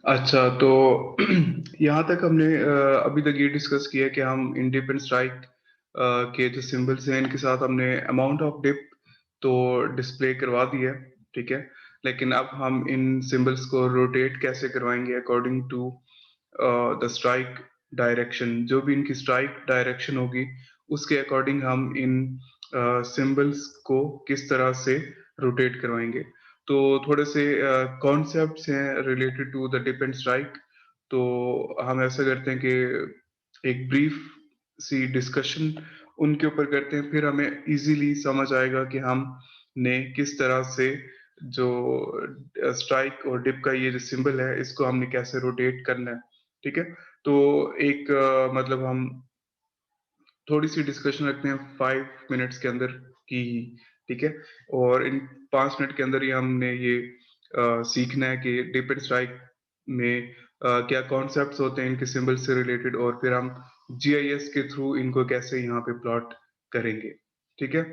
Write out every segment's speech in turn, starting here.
अच्छा, तो यहाँ तक हमने अभी तक ये डिस्कस किया कि हम इंडिपेंडेंट स्ट्राइक के जो सिंबल्स हैं इनके साथ हमने अमाउंट ऑफ डिप तो डिस्प्ले करवा दी है, ठीक है। लेकिन अब हम इन सिंबल्स को रोटेट कैसे करवाएंगे according to the strike direction. जो भी इनकी स्ट्राइक डायरेक्शन होगी उसके अकॉर्डिंग हम इन सिंबल्स को किस तरह से रोटेट करवाएंगे। तो थोड़े से कॉन्सेप्ट्स हैं related to the dip and strike. तो हम ऐसा करते हैं कि एक ब्रीफ सी डिस्कशन उनके ऊपर करते हैं, फिर हमें इजीली समझ आएगा कि हम ने किस तरह से जो स्ट्राइक और डिप का ये जो सिंबल है इसको हमने कैसे रोटेट करना है, ठीक है। तो एक मतलब हम थोड़ी सी डिस्कशन रखते हैं 5 मिनट्स के अंदर की ही, ठीक है। और इन 5 मिनट के अंदर ही हमने ये सीखना है कि डिप एंड स्ट्राइक में क्या कॉन्सेप्ट्स होते हैं इनके सिंबल से रिलेटेड, और फिर हम जीआईएस के थ्रू इनको कैसे यहाँ पे प्लॉट करेंगे, ठीक है।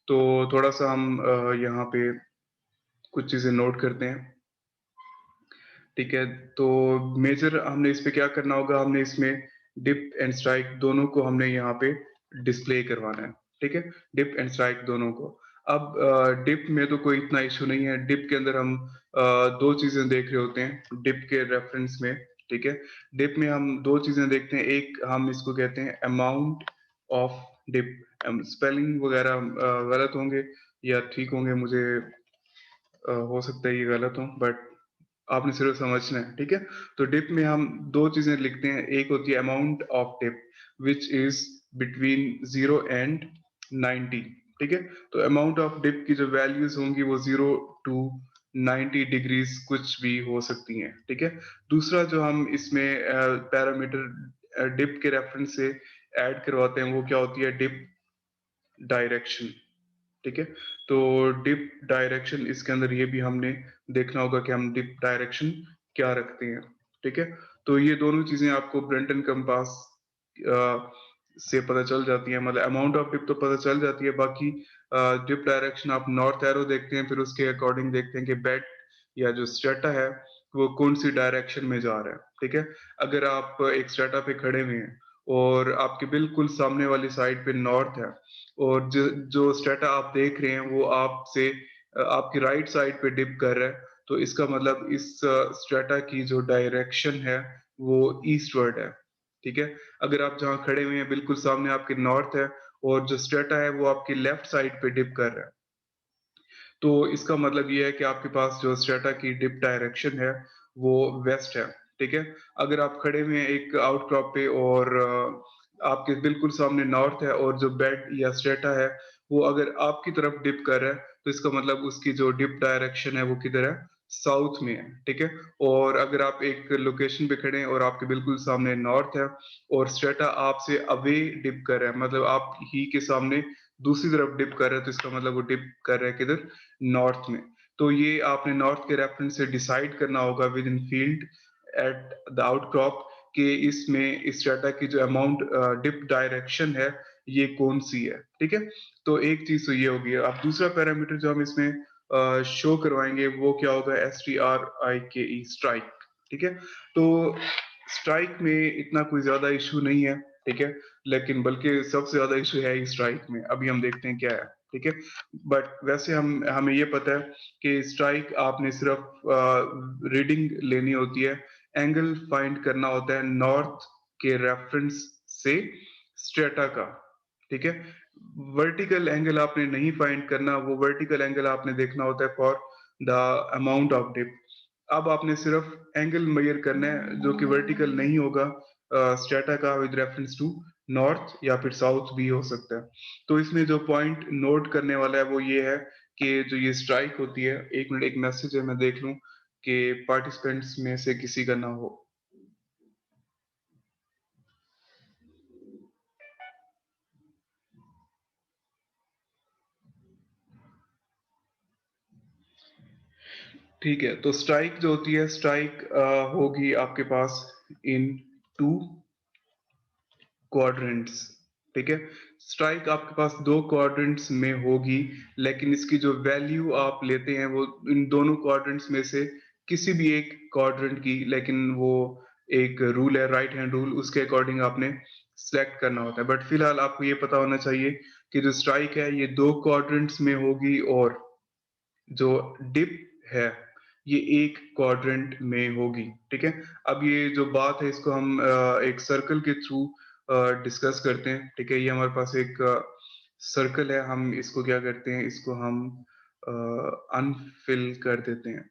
तो थोड़ा सा हम यहाँ पे कुछ चीजें नोट करते हैं, ठीक है। तो मेजर हमने इस पे क्या करना होगा, हमने इसमें डिप एंड स्ट्राइक दोनों को हमने यहाँ पे डिस्प्ले करवाना है, ठीक है। डिप एंड स्ट्राइक दोनों को। अब डिप में तो कोई इतना इशू नहीं है। डिप के अंदर हम दो चीजें देख रहे होते हैं डिप के रेफरेंस में, ठीक है। डिप में हम दो चीजें देखते हैं, एक हम इसको कहते हैं अमाउंट ऑफ डिप। स्पेलिंग वगैरह गलत होंगे या ठीक होंगे, मुझे हो सकता है ये गलत हो, बट आपने सिर्फ समझना है, ठीक है। तो डिप में हम दो चीजें लिखते हैं, एक होती है amount of dip which is between 0 and 90, ठीक है। तो अमाउंट ऑफ डिप की जो वैल्यूज होंगी वो 0 to 90 डिग्रीज कुछ भी हो सकती हैं, ठीक है। दूसरा जो हम इसमें पैरामीटर डिप के रेफरेंस से ऐड करवाते हैं वो क्या होती है, डिप डायरेक्शन, ठीक है। तो डिप डायरेक्शन इसके अंदर ये भी हमने देखना होगा कि हम डिप डायरेक्शन क्या रखते हैं, ठीक है। तो ये दोनों चीजें आपको ब्रेंटन कंपास से पता चल जाती है, मतलब अमाउंट ऑफ डिप तो पता चल जाती है, बाकी डिप डायरेक्शन आप नॉर्थ एरो देखते हैं, फिर उसके अकॉर्डिंग देखते हैं कि बेड या जो स्ट्रेटा है वो कौन सी डायरेक्शन में जा रहा है, ठीक है। अगर आप एक स्ट्रेटा पे खड़े हुए हैं और आपके बिल्कुल सामने वाली साइड पे नॉर्थ है, और जो जो स्टेटा आप देख रहे हैं वो आपसे आपकी राइट साइड पे डिप कर रहा है, तो इसका मतलब इस स्ट्रेटा की जो डायरेक्शन है वो ईस्टवर्ड है, ठीक है। अगर आप जहाँ खड़े हुए हैं बिल्कुल सामने आपके नॉर्थ है और जो स्ट्रेटा है वो आपकी लेफ्ट साइड पे डिप कर रहा है, तो इसका मतलब ये है कि आपके पास जो स्ट्रेटा की डिप डायरेक्शन है वो वेस्ट है, ठीक है। अगर आप खड़े हुए हैं एक आउटक्रॉप पे और आपके बिल्कुल सामने नॉर्थ है और जो बेड या स्ट्रेटा है वो अगर आपकी तरफ डिप कर रहा है, तो इसका मतलब उसकी जो डिप डायरेक्शन है वो किधर है, साउथ में है, ठीक है। और अगर आप एक लोकेशन पे खड़े हैं और आपके बिल्कुल सामने नॉर्थ है और स्ट्रेटा आपसे अवे डिप कर रहा है, मतलब आप ही के सामने दूसरी तरफ डिप कर रहा है, तो इसका मतलब वो डिप कर रहा है किधर, नॉर्थ में। तो ये आपने नॉर्थ के रेफरेंस से डिसाइड करना होगा with in field at the outcrop कि इसमें इस डाटा की जो अमाउंट डिप डायरेक्शन है ये कौन सी है, ठीक है। तो एक चीज तो ये होगी। अब दूसरा पैरामीटर जो हम इसमें शो करवाएंगे वो क्या होगा, STRIKE स्ट्राइक, ठीक है। तो स्ट्राइक में इतना कोई ज्यादा इशू नहीं है, ठीक है, लेकिन बल्कि सबसे ज्यादा इशू है स्ट्राइक में, अभी हम देखते हैं क्या है, ठीक है। बट वैसे हम हमें ये पता है कि स्ट्राइक आपने सिर्फ रीडिंग लेनी होती है, एंगल फाइंड करना होता है नॉर्थ के रेफरेंस से स्ट्रेटा का, ठीक है। वर्टिकल एंगल आपने नहीं फाइंड करना, वो वर्टिकल एंगल आपने देखना होता है for the amount of dip. अब आपने सिर्फ एंगल मेजर करना है जो कि वर्टिकल नहीं होगा स्ट्रेटा का विद रेफरेंस टू नॉर्थ या फिर साउथ भी हो सकता है। तो इसमें जो पॉइंट नोट करने वाला है वो ये है कि जो ये स्ट्राइक होती है, एक मिनट, एक मैसेज है मैं देख लूं कि पार्टिसिपेंट्स में से किसी का ना हो। ठीक है, तो स्ट्राइक जो होती है, स्ट्राइक होगी आपके पास इन टू क्वाड्रेंट्स, ठीक है। स्ट्राइक आपके पास दो क्वाड्रेंट्स में होगी, लेकिन इसकी जो वैल्यू आप लेते हैं वो इन दोनों क्वाड्रेंट्स में से किसी भी एक क्वाड्रेंट की, लेकिन वो एक रूल है राइट हैंड रूल, उसके अकॉर्डिंग आपने सेलेक्ट करना होता है। बट फिलहाल आपको ये पता होना चाहिए कि जो स्ट्राइक है ये 2 क्वाड्रेंट्स में होगी और जो डिप है ये एक क्वाड्रेंट में होगी, ठीक है। अब ये जो बात है इसको हम एक सर्कल के थ्रू डिस्कस करते हैं, ठीक है। ये हमारे पास एक सर्कल है, हम इसको क्या करते हैं, इसको हम अनफिल कर देते हैं,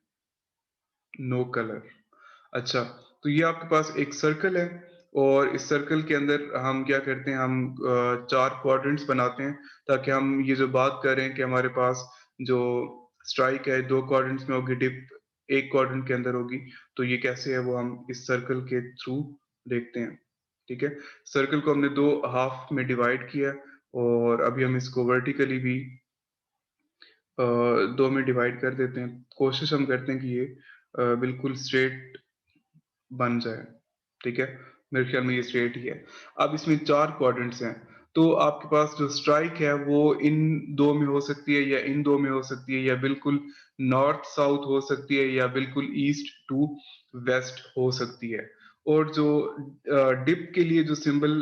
नो कलर। अच्छा, तो ये आपके पास एक सर्कल है और इस सर्कल के अंदर हम क्या करते हैं, हम 4 क्वाड्रेंट्स बनाते हैं ताकि हम ये जो बात कर रहे हैं कि हमारे पास जो स्ट्राइक है 2 क्वाड्रेंट्स में होगी, डिप 1 क्वाड्रेंट के अंदर होगी। तो ये कैसे है वो हम इस सर्कल के थ्रू देखते हैं, ठीक है। सर्कल को हमने 2 हाफ में डिवाइड किया और अभी हम इसको वर्टिकली भी 2 में डिवाइड कर देते हैं। कोशिश हम करते हैं कि ये बिल्कुल स्ट्रेट बन जाए, ठीक है? मेरे ख्याल में ये स्ट्रेट ही है। अब इसमें 4 क्वाड्रेंट्स हैं, तो आपके पास जो स्ट्राइक है वो इन 2 में हो सकती है या इन 2 में हो सकती है या बिल्कुल नॉर्थ साउथ हो सकती है या बिल्कुल ईस्ट टू वेस्ट हो सकती है। और जो डिप के लिए जो सिंबल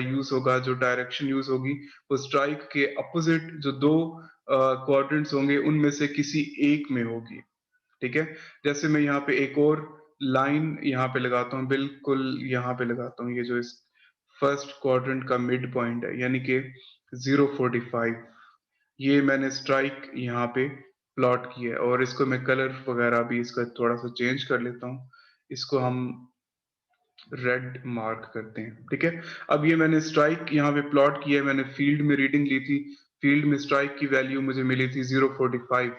यूज़ होगा, जो डायरेक्शन यूज़ होगी, वो स्ट्राइक के अपोज़िट जो 2 क्वाड्रेंट्स होंगे उनमें से किसी एक में होगी। ठीक है? जैसे मैं यहाँ पे एक और लाइन यहाँ पे लगाता हूँ, बिल्कुल यहाँ पे लगाता हूँ, ये जो इस फर्स्ट क्वाड्रेंट का मिड पॉइंट है, यानी कि 0.45, ये मैंने स्ट्राइक यहाँ पे प्लॉट किया है और इसको मैं कलर वगैरह भी इसका थोड़ा-सा चेंज कर लेता हूँ। इसको हम रेड मार्क करते हैं, ठीक है? अब ये मैंने स्ट्राइक यहाँ पे प्लॉट किया है, मैंने फील्ड में रीडिंग ली थी, फील्ड में स्ट्राइक की वैल्यू मुझे मिली थी 0.45,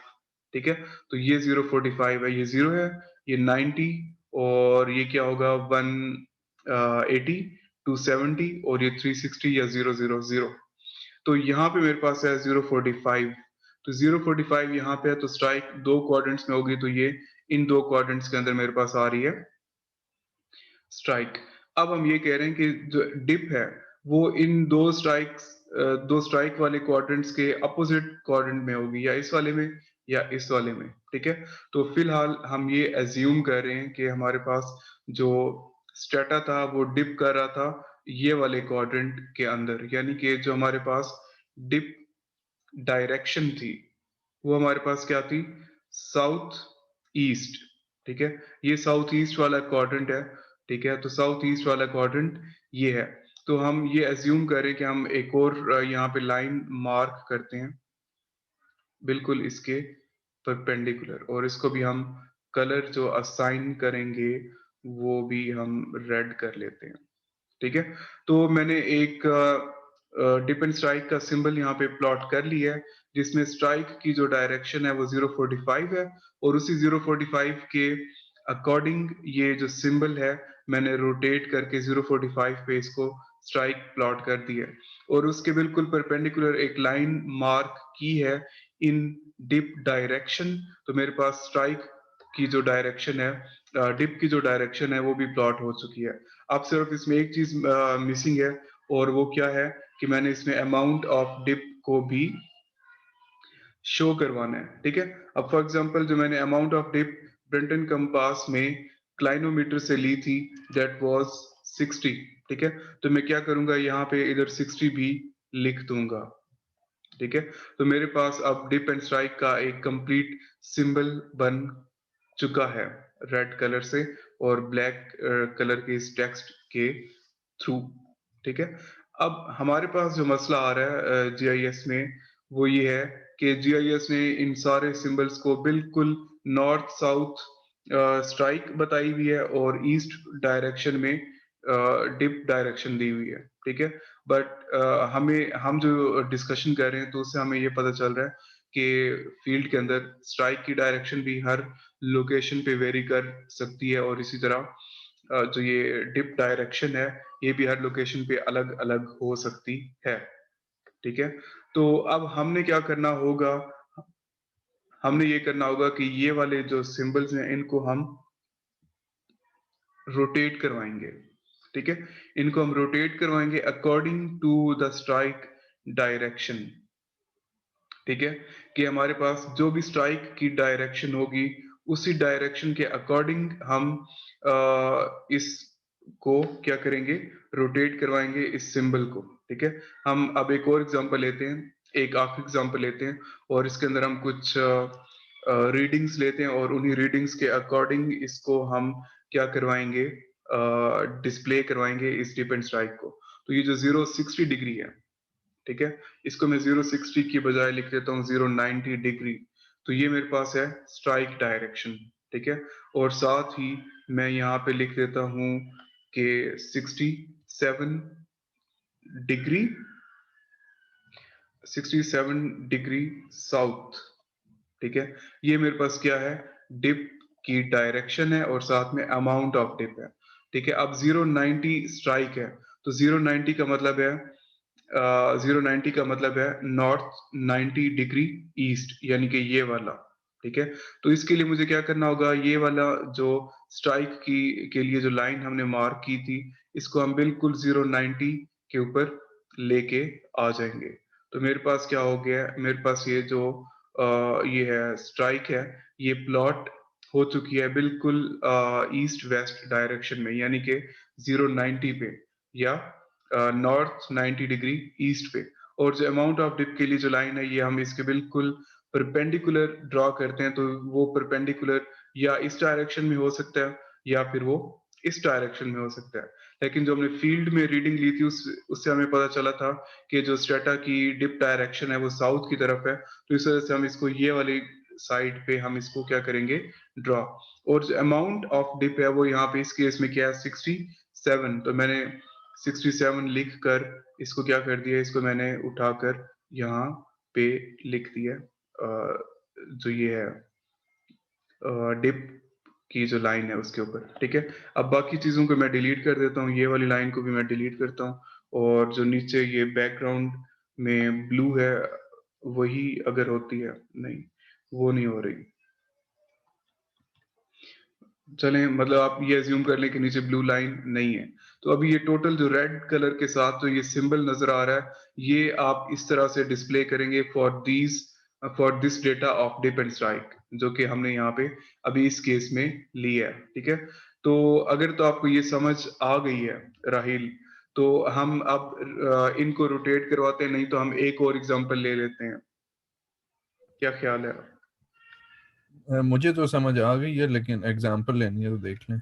ठीक है? तो ये 0.45 है, ये 0 है, ये 90 और ये क्या होगा 80, 270 और ये 360 या 000। तो यहाँ पे मेरे पास है 0.45, तो 0.45 यहाँ पे है, तो स्ट्राइक 2 क्वाड्रेंट्स में होगी, तो ये इन 2 क्वाड्रेंट्स के अंदर मेरे पास आ रही है स्ट्राइक। अब हम ये कह रहे हैं कि जो डिप है वो इन 2 स्ट्राइक वाले क्वाड्रेंट्स के अपोजिट क्वाड्रेंट में होगी, या इस वाले में या इस वाले में, ठीक है। तो फिलहाल हम ये एज्यूम कर रहे हैं कि हमारे पास जो स्ट्रेटा था वो डिप कर रहा था ये वाले क्वाड्रेंट के अंदर, यानी कि जो हमारे पास डिप डायरेक्शन थी वो हमारे पास क्या थी, साउथ ईस्ट, ठीक है। ये साउथ ईस्ट वाला क्वाड्रेंट है, ठीक है। तो साउथ ईस्ट वाला क्वाड्रेंट ये है। तो हम ये एज्यूम करें कि हम एक और यहाँ पे लाइन मार्क करते हैं बिल्कुल इसके परपेंडिकुलर, और इसको भी हम कलर जो असाइन करेंगे वो भी हम रेड कर लेते हैं, ठीक है। तो मैंने एक डिप एंड स्ट्राइक का सिंबल यहाँ पे प्लॉट कर लिया है, जिसमें स्ट्राइक की जो डायरेक्शन है वो 0.45 है और उसी 0.45 के अकॉर्डिंग ये जो सिंबल है मैंने रोटेट करके 0.45 पे इसको स्ट्राइक प्लॉट कर दिया है और उसके बिल्कुल परपेंडिकुलर एक लाइन मार्क की है इन डिप डायरेक्शन। तो मेरे पास स्ट्राइक की जो डायरेक्शन है, डिप की जो डायरेक्शन है वो भी प्लॉट हो चुकी है। अब सिर्फ इसमें एक चीज मिसिंग है और वो क्या है कि मैंने इसमें अमाउंट ऑफ डिप को भी शो करवाना है, ठीक है। अब फॉर एग्जांपल जो मैंने amount of dip Brunton compass में क्लाइनोमीटर से ली थी दैट वाज 60, ठीक है। तो मैं क्या करूंगा यहाँ पे इधर 60 भी लिख दूंगा, ठीक है। तो मेरे पास अब डिप एंड स्ट्राइक का एक कंप्लीट सिंबल बन चुका है रेड कलर से और ब्लैक कलर के इस टेक्स्ट के थ्रू, ठीक है। अब हमारे पास जो मसला आ रहा है जीआईएस में वो ये है कि जीआईएस ने इन सारे सिंबल्स को बिल्कुल नॉर्थ साउथ स्ट्राइक बताई हुई है और ईस्ट डायरेक्शन में डिप डायरेक्शन दी हुई है, ठीक है। बट हमें हम जो डिस्कशन कर रहे हैं तो उससे हमें ये पता चल रहा है कि फील्ड के अंदर स्ट्राइक की डायरेक्शन भी हर लोकेशन पे वेरी कर सकती है और इसी तरह जो ये डिप डायरेक्शन है ये भी हर लोकेशन पे अलग-अलग हो सकती है, ठीक है। तो अब हमने क्या करना होगा, हमने ये करना होगा कि ये वाले जो सिंबल्स हैं इनको हम रोटेट करवाएंगे, ठीक है। इनको हम रोटेट करवाएंगे according to the strike direction, ठीक है। कि हमारे पास जो भी स्ट्राइक की डायरेक्शन होगी उसी डायरेक्शन के अकॉर्डिंग हम इसको क्या करेंगे, रोटेट करवाएंगे इस सिंबल को, ठीक है। हम अब एक और एग्जांपल लेते हैं, एक आखिरी एग्जांपल लेते हैं और इसके अंदर हम कुछ रीडिंग्स लेते हैं और उन्हीं रीडिंग्स के अकॉर्डिंग इसको हम क्या करवाएंगे, डिस्प्ले करवाएंगे इस डिप एंड स्ट्राइक को। तो ये जो 060 डिग्री है, ठीक है, इसको मैं 060 की बजाय लिख देता हूँ 090 डिग्री। तो ये मेरे पास है स्ट्राइक डायरेक्शन, ठीक है। और साथ ही मैं यहाँ पे लिख देता हूँ कि 67 डिग्री, 67 डिग्री साउथ, ठीक है। ये मेरे पास क्या है, डिप की डायरेक्शन है और साथ में अमाउंट ऑफ डिप है, ठीक है। अब 090 स्ट्राइक है, तो 090 का मतलब है 090 का मतलब है नॉर्थ 90 डिग्री ईस्ट, यानी कि ये वाला, ठीक है। तो इसके लिए मुझे क्या करना होगा, ये वाला जो स्ट्राइक की के लिए जो लाइन हमने मार्क की थी, इसको हम बिल्कुल 090 के ऊपर लेके आ जाएंगे। तो मेरे पास क्या हो गया, मेरे पास ये जो ये है स्ट्राइक है, ये प्लॉट हो चुकी है बिल्कुल ईस्ट वेस्ट डायरेक्शन में, यानी कि 090 पे या नॉर्थ 90 डिग्री ईस्ट पे। और जो अमाउंट ऑफ डिप के लिए जो लाइन है, ये हम इसके बिल्कुल परपेंडिकुलर ड्रॉ करते हैं, तो वो परपेंडिकुलर या इस डायरेक्शन में हो सकता है या फिर वो इस डायरेक्शन में हो सकता है। लेकिन जो हमने फील्ड में रीडिंग ली थी उससे हमें पता चला था कि जो स्ट्रेटा की डिप डायरेक्शन है वो साउथ की तरफ है, तो इस वजह से हम इसको ये वाली साइड पे हम इसको क्या करेंगे, ड्रॉ। और जो अमाउंट ऑफ डिप है वो यहाँ पे इस केस में क्या है, 67। तो मैंने 67 लिख कर इसको क्या कर दिया, इसको मैंने उठाकर यहाँ पे लिख दिया जो ये है डिप की जो लाइन है उसके ऊपर, ठीक है। अब बाकी चीजों को मैं डिलीट कर देता हूँ, ये वाली लाइन को भी मैं डिलीट करता हूँ, और जो नीचे ये बैकग्राउंड में ब्लू है वही अगर होती है, नहीं वो नहीं हो रही, चलें मतलब आप ये अज्यूम कर लें कि नीचे ब्लू लाइन नहीं है। तो अभी ये टोटल जो रेड कलर के साथ जो ये सिंबल नजर आ रहा है, ये आप इस तरह से डिस्प्ले करेंगे for this data of dip and strike, जो कि हमने यहाँ पे अभी इस केस में लिया है, ठीक है। तो अगर तो आपको ये समझ आ गई है राहिल, तो हम अब इनको रोटेट करवाते हैं, नहीं तो हम एक और एग्जांपल ले लेते हैं, क्या ख्याल है? मुझे तो समझ आ गई है, लेकिन एग्जाम्पल लेनी है तो देख लें।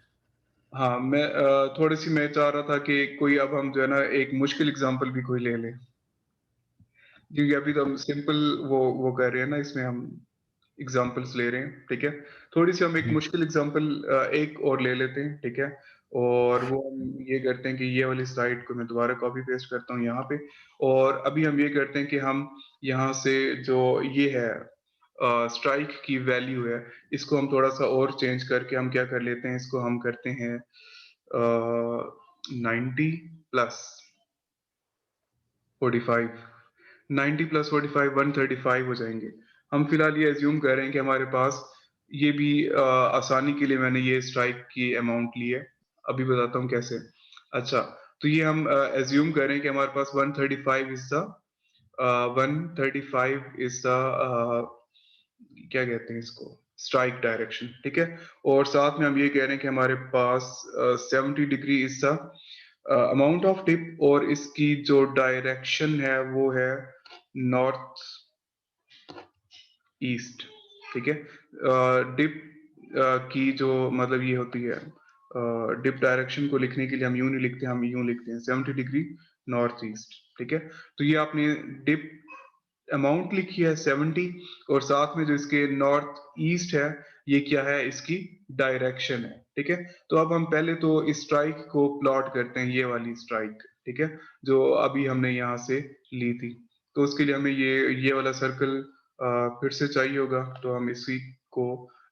हाँ, मैं थोड़ी सी मैं चाह रहा था कि कोई अब हम जो है ना एक मुश्किल एग्जांपल भी कोई ले लें, क्योंकि अभी तो हम सिंपल वो कर रहे हैं ना, इसमें हम एग्जांपल्स ले रहे हैं, ठीक है। थोड़ी सी हम एक ठीक। मुश्किल एग्जांपल एक और ले लेते हैं, ठीक है। और वो हम ये करते हैं कि ये वाली स्लाइड को मैं दोबारा कॉपी पेस्ट करता हूँ यहाँ पे, और अभी हम ये करते हैं कि हम यहाँ से जो ये है स्ट्राइक की वैल्यू है, इसको हम थोड़ा सा और चेंज करके हम क्या कर लेते हैं, इसको हम करते हैं 90 प्लस 45, 90 प्लस 45 135 हो जाएंगे। हम फिलहाल ये एज्यूम कर रहे हैं कि हमारे पास ये भी आसानी के लिए मैंने ये स्ट्राइक की अमाउंट ली है, अभी बताता हूँ कैसे। अच्छा, तो ये हम एज्यूम कर रहे हैं कि हमारे पास 135 इज द 135 इज द क्या कहते हैं इसको, स्ट्राइक डायरेक्शन, ठीक है। और साथ में हम ये कह रहे हैं कि हमारे पास 70 degree is the amount of tip, और इसकी जो डायरेक्शन है वो है नॉर्थ ईस्ट, ठीक है। डिप की जो मतलब ये होती है, डिप डायरेक्शन को लिखने के लिए हम यूं नहीं लिखते, हम यूं लिखते हैं 70 डिग्री नॉर्थ ईस्ट, ठीक है। तो ये आपने डिप अमाउंट लिखी है 70, और साथ में जो इसके नॉर्थ ईस्ट है, ये क्या है, इसकी डायरेक्शन है, ठीक है। तो अब हम पहले तो इस स्ट्राइक को प्लॉट करते हैं, ये वाली स्ट्राइक, ठीक है, जो अभी हमने यहाँ से ली थी। तो उसके लिए हमें ये वाला सर्कल फिर से चाहिए होगा, तो हम इसी को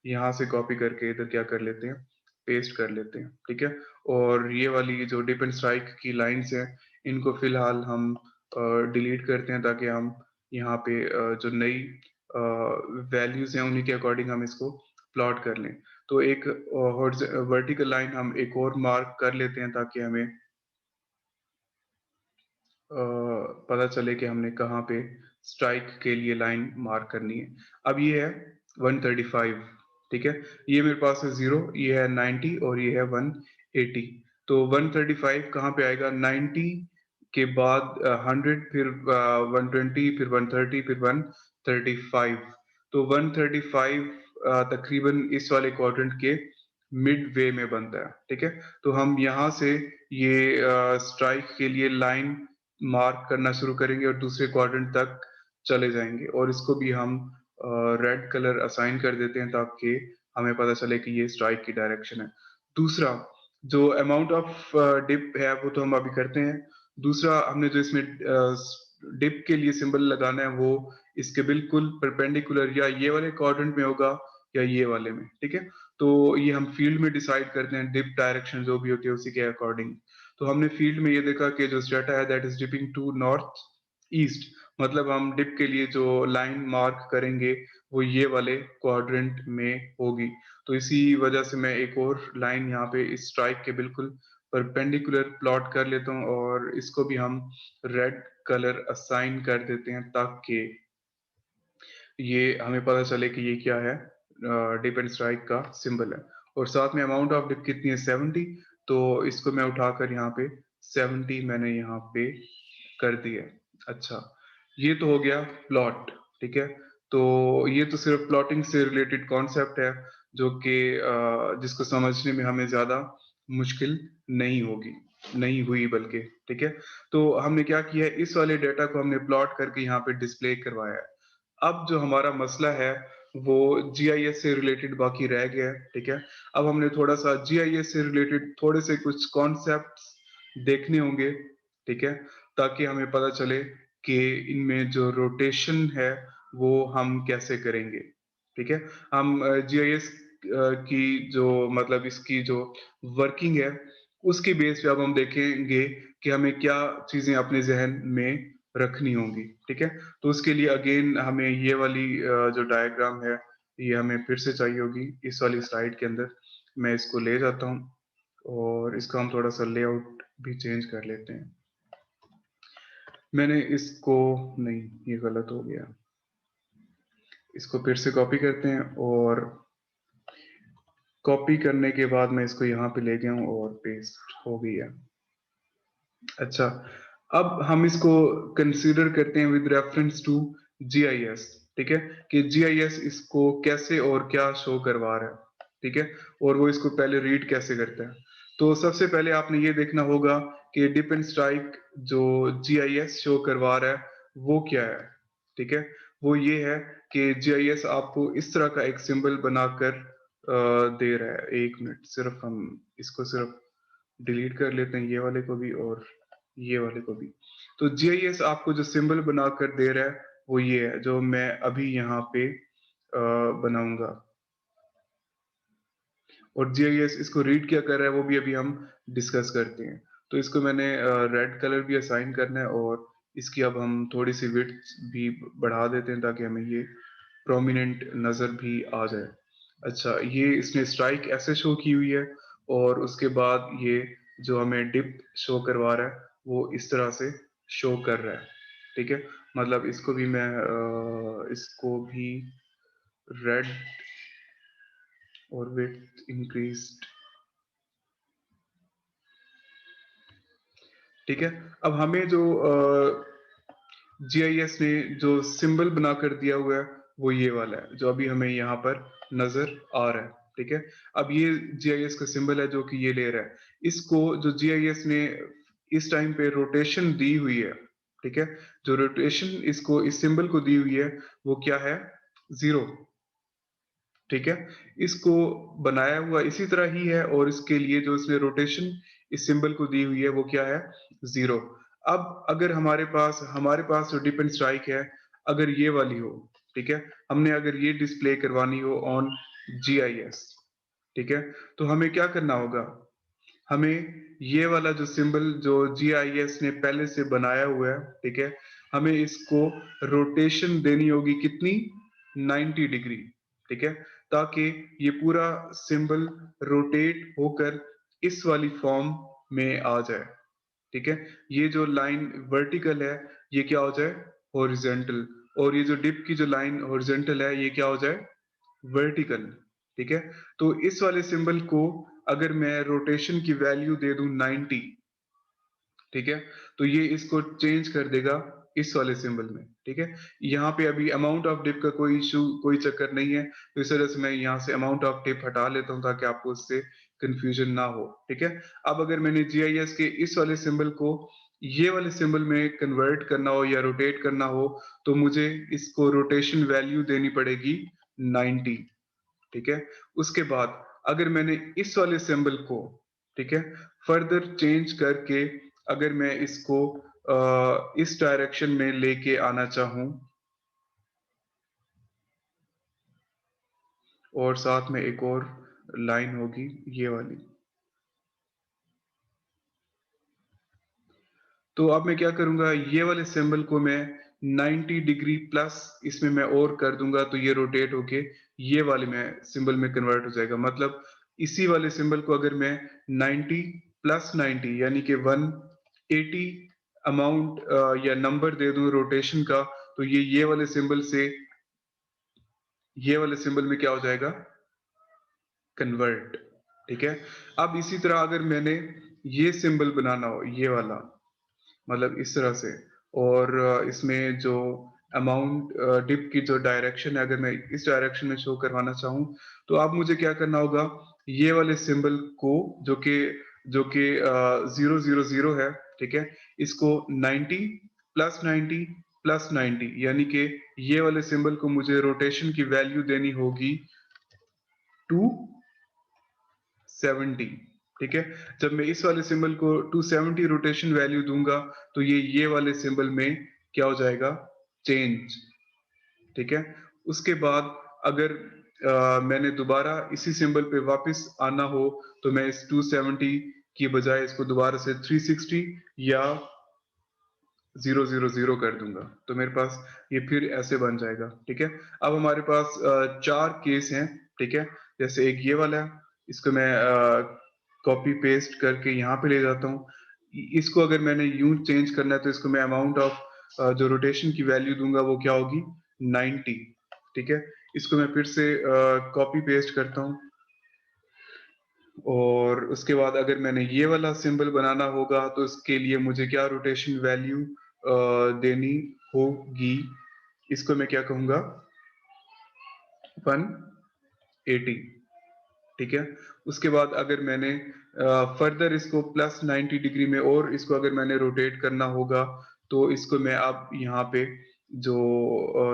यहाँ से कॉपी करके इधर क्या कर लेते हैं, पेस्ट कर लेते हैं, ठीक है। और ये वाली जो डिप एंड स्ट्राइक की लाइंस हैं, इनको फिलहाल हम डिलीट करते हैं, ताकि हम यहाँ पे जो नई वैल्यूज हैं उन्हीं के अकॉर्डिंग हम इसको प्लॉट कर लें। तो एक वर्टिकल लाइन हम एक और मार्क कर लेते हैं, ताकि हमें पता चले कि हमने कहाँ पे स्ट्राइक के लिए लाइन मार्क करनी है। अब ये है 135, ठीक है। ये मेरे पास है 0, ये है 90 और ये है 180। तो 135 कहाँ पे आएगा? 90 के बाद 100, फिर 120, फिर 130, फिर 135। तो 135 तकरीबन इस वाले क्वाड्रेंट के मिड वे में बनता है, ठीक है। तो हम यहाँ से ये स्ट्राइक के लिए लाइन मार्क करना शुरू करेंगे और दूसरे क्वाड्रेंट तक चले जाएंगे, और इसको भी हम रेड कलर असाइन कर देते हैं ताकि हमें पता चले कि ये स्ट्राइक की डायरेक्शन है। दूसरा, जो अमाउंट ऑफ डिप है वो तो हम अभी करते हैं। दूसरा, हमने जो इसमें डिप के लिए सिंबल लगाना है वो इसके बिल्कुल परपेंडिकुलर या ये वाले क्वाड्रेंट में होगा या ये वाले में, ठीक है। तो ये हम फील्ड में डिसाइड करते हैं, डिप डायरेक्शन जो भी होती है उसी के अकॉर्डिंग। तो हमने फील्ड में ये देखा कि जो स्ट्रेटा है that is dipping to north east, मतलब हम डिप के लिए जो लाइन मार्क करेंगे वो ये वाले क्वाड्रेंट में होगी। तो इसी वजह से मैं एक और लाइन यहाँ पे इस स्ट्राइक के बिल्कुल परपेंडिकुलर प्लॉट कर लेता हूँ और इसको भी हम रेड कलर असाइन कर देते हैं ताकि ये हमें पता चले कि ये क्या है, डिप एंड स्ट्राइक का सिंबल है। और साथ में अमाउंट ऑफ डिप कितनी है? 70। तो इसको मैं उठाकर यहाँ पे 70 मैंने यहाँ पे कर दिया। अच्छा, ये तो हो गया प्लॉट, ठीक है। तो ये तो सिर्फ प्लॉटिंग से रिलेटेड कॉन्सेप्ट है जो कि जिसको समझने में हमें ज्यादा मुश्किल नहीं होगी, नहीं हुई बल्कि, ठीक है। तो हमने क्या किया है, इस वाले डेटा को हमने प्लॉट करके यहाँ पे डिस्प्ले करवाया है। अब जो हमारा मसला है वो जीआईएस से रिलेटेड बाकी रह गया है, ठीक है। अब हमने थोड़ा सा जीआईएस से रिलेटेड थोड़े से कुछ कॉन्सेप्ट्स देखने होंगे, ठीक है, ताकि हमें पता चले कि इनमें जो रोटेशन है वो हम कैसे करेंगे, ठीक है। हम जीआईएस की जो मतलब इसकी जो वर्किंग है उसके बेस पे अब हम देखेंगे कि हमें क्या चीजें अपने जहन में रखनी होंगी, ठीक है। तो उसके लिए अगेन हमें ये वाली जो डायग्राम है ये हमें फिर से चाहिए होगी इस वाली स्लाइड के अंदर। मैं इसको ले जाता हूँ और इसका हम थोड़ा सा लेआउट भी चेंज कर लेते हैं। मैंने इसको, नहीं ये गलत हो गया, इसको फिर से कॉपी करते हैं और कॉपी करने के बाद मैं इसको यहाँ पे ले गया हूँ और पेस्ट हो गया। अच्छा, अब हम इसको कंसीडर करते हैं विद रेफरेंस टू जीआईएस, ठीक है, कि जीआईएस इसको कैसे और क्या शो करवा रहा है, ठीक है, और वो इसको पहले रीड कैसे करता है। तो सबसे पहले आपने ये देखना होगा कि डिप एंड स्ट्राइक जो जीआईएस शो करवा रहा है वो क्या है, ठीक है। वो ये है कि जीआईएस आपको इस तरह का एक सिंबल बनाकर दे रहा है। एक मिनट, सिर्फ हम इसको सिर्फ डिलीट कर लेते हैं, ये वाले को भी और ये वाले को भी। तो जीआईएस आपको जो सिंबल बनाकर दे रहा है वो ये है जो मैं अभी यहाँ पे बनाऊंगा, और जीआईएस इसको रीड क्या कर रहा है वो भी अभी हम डिस्कस करते हैं। तो इसको मैंने रेड कलर भी असाइन करना है और इसकी अब हम थोड़ी सी विड्थ भी बढ़ा देते हैं ताकि हमें ये प्रोमिनेंट नजर भी आ जाए। अच्छा, ये इसने स्ट्राइक ऐसे शो की हुई है और उसके बाद ये जो हमें डिप शो करवा रहा है वो इस तरह से शो कर रहा है, ठीक है। मतलब इसको भी मैं इसको भी रेड और विड्थ इंक्रीज्ड, ठीक है। अब हमें जो जीआईएस ने जो सिंबल बनाकर दिया हुआ है वो ये वाला है जो अभी हमें यहाँ पर नजर आ रहा है, ठीक है। अब ये जीआईएस का सिंबल है जो कि ये ले रहा है। इसको जो जीआईएस ने इस टाइम पे रोटेशन दी हुई है, ठीक है, जो रोटेशन इसको इस सिंबल को दी हुई है वो क्या है? 0, ठीक है। इसको बनाया हुआ इसी तरह ही है और इसके लिए जो इसने रोटेशन इस सिंबल को दी हुई है वो क्या है? 0। अब अगर हमारे पास जो डिप एंड स्ट्राइक है अगर ये वाली हो, ठीक है, हमने अगर ये डिस्प्ले करवानी हो ऑन जीआईएस, ठीक है, तो हमें क्या करना होगा? हमें ये वाला जो सिंबल जो जीआईएस ने पहले से बनाया हुआ है, ठीक है, हमें इसको रोटेशन देनी होगी कितनी? 90 डिग्री, ठीक है, ताकि ये पूरा सिंबल रोटेट होकर इस वाली फॉर्म में आ जाए, ठीक है। ये जो लाइन वर्टिकल है ये क्या हो जाए? हॉरिजॉन्टल। और ये जो डिप की जो लाइन हॉरिजॉन्टल है ये क्या हो जाए? वर्टिकल, ठीक है? तो इस वाले सिंबल को अगर मैं रोटेशन की वैल्यू दे दूं 90, ठीक है? तो ये इसको चेंज कर देगा इस वाले सिंबल में, ठीक है? यहाँ पे अभी अमाउंट ऑफ डिप का कोई इश्यू, कोई चक्कर नहीं है, तो इस वजह से मैं यहाँ से अमाउंट ऑफ डिप हटा लेता हूँ ताकि आपको उससे कंफ्यूजन ना हो, ठीक है? अब अगर मैंने जीआईएस के इस वाले सिंबल को ये वाले सिंबल में कन्वर्ट करना हो या रोटेट करना हो, तो मुझे इसको रोटेशन वैल्यू देनी पड़ेगी 90, ठीक है? उसके बाद अगर मैंने इस वाले सिंबल को, ठीक है, फर्दर चेंज करके अगर मैं इसको इस डायरेक्शन में लेके आना चाहूं और साथ में एक और लाइन होगी ये वाली, तो अब मैं क्या करूंगा, ये वाले सिंबल को मैं 90 डिग्री प्लस इसमें मैं और कर दूंगा, तो ये रोटेट होके ये वाले में सिंबल में कन्वर्ट हो जाएगा। मतलब इसी वाले सिंबल को अगर मैं 90 प्लस 90 यानी कि 180 अमाउंट या नंबर दे दूं रोटेशन का, तो ये वाले सिंबल से ये वाले सिंबल में क्या हो जाएगा, कन्वर्ट, ठीक है? अब इसी तरह अगर मैंने ये सिंबल बनाना हो ये वाला, मतलब इस तरह से, और इसमें जो अमाउंट डिप की जो डायरेक्शन है अगर मैं इस डायरेक्शन में शो करवाना चाहूँ, तो अब मुझे क्या करना होगा, ये वाले सिंबल को जो कि 000 है, ठीक है, इसको 90 प्लस 90 प्लस 90 यानी कि ये वाले सिंबल को मुझे रोटेशन की वैल्यू देनी होगी 270, ठीक है? जब मैं इस वाले सिंबल को 270 रोटेशन वैल्यू दूंगा, तो ये वाले सिंबल में क्या हो जाएगा, चेंज, ठीक है? उसके बाद अगर मैंने दोबारा इसी सिंबल पे वापस आना हो, तो मैं इस 270 की बजाय इसको दोबारा से 360 या 000 कर दूंगा, तो मेरे पास ये फिर ऐसे बन जाएगा, ठीक है? अब हमारे पास 4 केस हैं, ठीक है? जैसे एक ये वाला है, इसको मैं कॉपी पेस्ट करके यहाँ पे ले जाता हूँ। इसको अगर मैंने यूं चेंज करना है, तो इसको मैं अमाउंट ऑफ जो रोटेशन की वैल्यू दूंगा वो क्या होगी, 90, ठीक है? इसको मैं फिर से कॉपी पेस्ट करता हूँ, और उसके बाद अगर मैंने ये वाला सिंबल बनाना होगा, तो इसके लिए मुझे क्या रोटेशन वैल्यू देनी होगी, इसको मैं क्या कहूंगा, 180, ठीक है? उसके बाद अगर मैंने फर्दर इसको प्लस 90 डिग्री में और इसको अगर मैंने रोटेट करना होगा, तो इसको मैं अब यहाँ पे जो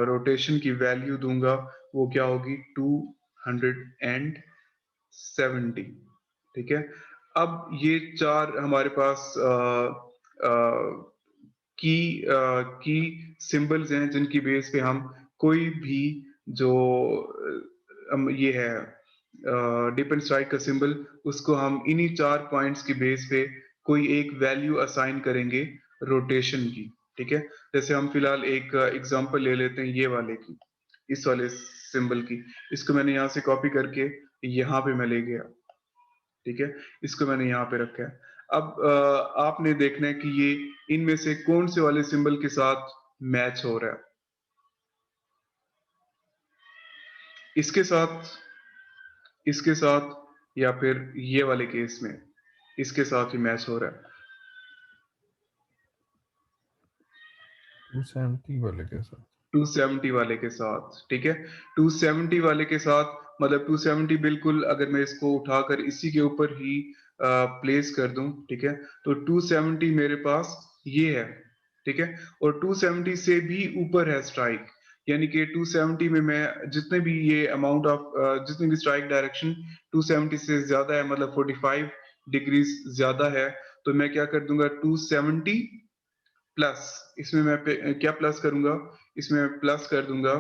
रोटेशन की वैल्यू दूंगा वो क्या होगी, 270, ठीक है? अब ये 4 हमारे पास की सिंबल्स हैं जिनकी बेस पे हम कोई भी जो ये है डिप एंड स्ट्राइक का सिंबल, उसको हम इन्हीं 4 पॉइंट्स की बेस पे कोई एक वैल्यू असाइन करेंगे रोटेशन की, ठीक है? जैसे हम फिलहाल एक एग्जांपल ले लेते हैं ये वाले की, इस वाले सिंबल की। इसको मैंने यहाँ से कॉपी करके यहाँ पे मैं ले गया, ठीक है? इसको मैंने यहाँ पे रखा है। अब आपने देखना है कि ये इनमें से कौन से वाले सिंबल के साथ मैच हो रहा है। इसके साथ, इसके साथ, या फिर ये वाले केस में इसके साथ ही मैच हो रहा है। 270 वाले के साथ, 270 वाले के साथ, ठीक है? 270 वाले के साथ मतलब 270 बिल्कुल, अगर मैं इसको उठाकर इसी के ऊपर ही प्लेस कर दूं, ठीक है, तो 270 मेरे पास ये है, ठीक है? और 270 से भी ऊपर है स्ट्राइक, यानी कि 270 में मैं जितने भी ये अमाउंट ऑफ जितनी भी स्ट्राइक डायरेक्शन 270 से ज्यादा है, मतलब 45 डिग्रीज ज्यादा है, तो मैं क्या कर दूंगा, 270 प्लस, इसमें मैं क्या प्लस करूंगा, इसमें मैं प्लस कर दूंगा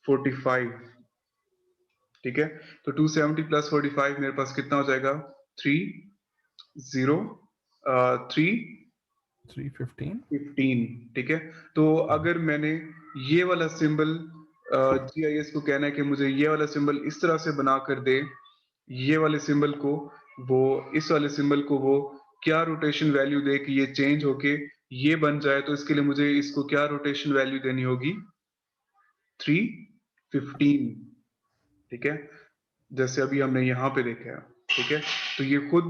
45, ठीक है? तो 270 प्लस 45 मेरे पास कितना हो जाएगा, 315। 315, ठीक है? तो अगर मैंने ये वाला सिंबल जीआईएस को कहना है कि मुझे ये वाला सिंबल इस तरह से बना कर दे, ये वाले सिंबल को वो इस वाले सिंबल को वो क्या रोटेशन वैल्यू दे कि ये चेंज होके ये बन जाए, तो इसके लिए मुझे इसको क्या रोटेशन वैल्यू देनी होगी, 315, ठीक है? जैसे अभी हमने यहाँ पे देखा है, ठीक है? तो ये खुद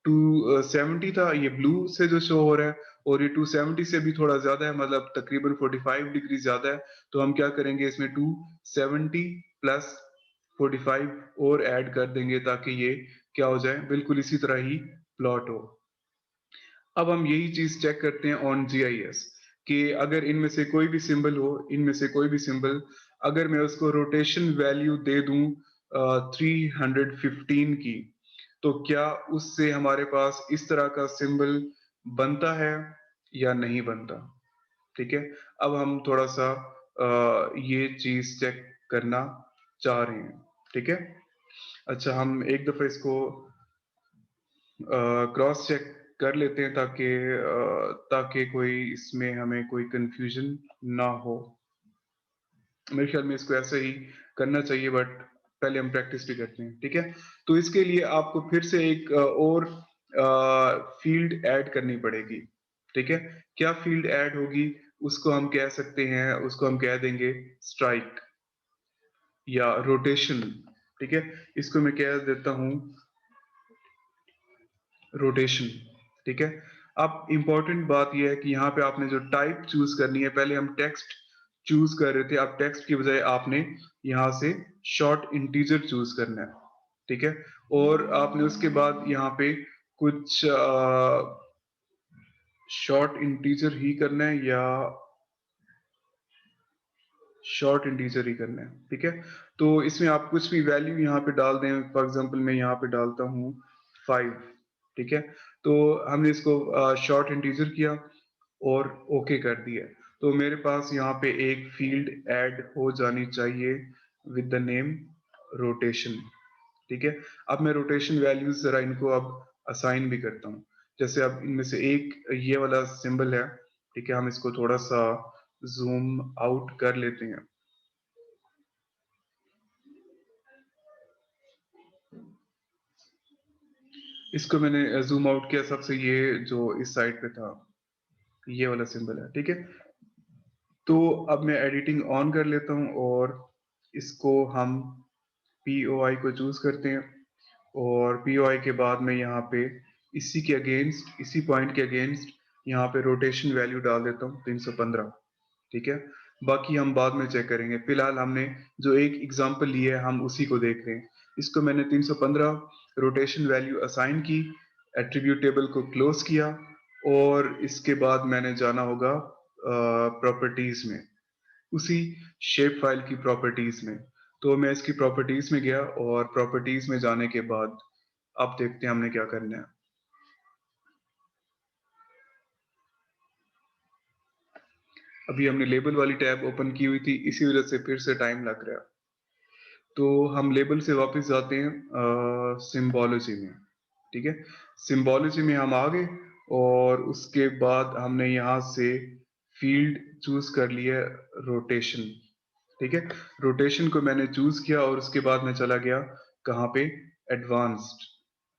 270 था, ये ब्लू से जो शो हो रहा है, और ये 270 से भी थोड़ा ज्यादा है, मतलब तकरीबन 45 डिग्री ज्यादा है। तो हम क्या करेंगे, इसमें 270 प्लस 45 और ऐड कर देंगे ताकि ये क्या हो जाए, बिल्कुल इसी तरह ही प्लॉट हो। अब हम यही चीज चेक करते हैं ऑन जीआईएस कि अगर इनमें से कोई भी सिंबल हो, इनमें से कोई भी सिंबल, अगर मैं उसको रोटेशन वैल्यू दे दूं 315 की, तो क्या उससे हमारे पास इस तरह का सिंबल बनता है या नहीं बनता? ठीक है, अब हम थोड़ा सा ये चीज चेक करना चाह रहे हैं। ठीक है, अच्छा हम एक दफा इसको क्रॉस चेक कर लेते हैं ताकि ताकि कोई इसमें हमें कोई कंफ्यूजन ना हो। मेरे ख्याल में इसको ऐसे ही करना चाहिए, बट पहले हम प्रैक्टिस भी करते हैं। ठीक है, तो इसके लिए आपको फिर से एक और फील्ड ऐड करनी पड़ेगी। ठीक है, क्या फील्ड ऐड होगी, उसको हम कह सकते हैं, उसको हम कह देंगे स्ट्राइक या रोटेशन। ठीक है, इसको मैं कह देता हूं रोटेशन। ठीक है, अब इंपॉर्टेंट बात यह है कि यहाँ पे आपने जो टाइप चूज करनी है, पहले हम टेक्स्ट चूज कर रहे थे, अब टेक्स्ट की बजाय आपने यहाँ से शॉर्ट इंटीजर चूज करना है। ठीक है, और आपने उसके बाद यहाँ पे कुछ शॉर्ट इंटीजर ही करना है या शॉर्ट इंटीजर ही करना है। ठीक है, तो इसमें आप कुछ भी वैल्यू यहाँ पे डाल दें, फॉर एग्जांपल मैं यहाँ पे डालता हूँ 5। ठीक है, तो हमने इसको शॉर्ट इंटीजर किया और ओके कर दिया, तो मेरे पास यहाँ पे एक फील्ड ऐड हो जानी चाहिए विद द नेम रोटेशन। ठीक है, अब मैं रोटेशन वैल्यूज जरा इनको अब असाइन भी करता हूँ। जैसे अब इनमें से एक ये वाला सिंबल है, ठीक है, हम इसको थोड़ा सा जूम आउट कर लेते हैं। इसको मैंने जूम आउट किया सबसे, ये जो इस साइड पे था, ये वाला सिंबल है। ठीक है, तो अब मैं एडिटिंग ऑन कर लेता हूँ और इसको हम POI को चूज करते हैं, और POI के बाद में यहाँ पे इसी के अगेंस्ट, इसी पॉइंट के अगेंस्ट यहाँ पे रोटेशन वैल्यू डाल देता हूँ 315। ठीक है, बाकी हम बाद में चेक करेंगे, फिलहाल हमने जो एक एग्जांपल लिया है हम उसी को देख रहे हैं। इसको मैंने 315 रोटेशन वैल्यू असाइन की, एट्रीब्यूट टेबल को क्लोज किया, और इसके बाद मैंने जाना होगा प्रॉपर्टीज में, उसी शेप फाइल की प्रॉपर्टीज में। तो मैं इसकी प्रॉपर्टीज में गया, और प्रॉपर्टीज में जाने के बाद अब देखते हैं हमने क्या करना है। अभी हमने लेबल वाली टैब ओपन की हुई थी, इसी वजह से फिर से टाइम लग रहा है। तो हम लेबल से वापस जाते हैं सिंबोलॉजी में। ठीक है, सिंबोलॉजी में हम आ गए, और उसके बाद हमने यहाँ से फील्ड चूज कर लिया रोटेशन। ठीक है, रोटेशन को मैंने चूज किया, और उसके बाद मैं चला गया कहाँ पे, एडवांस्ड।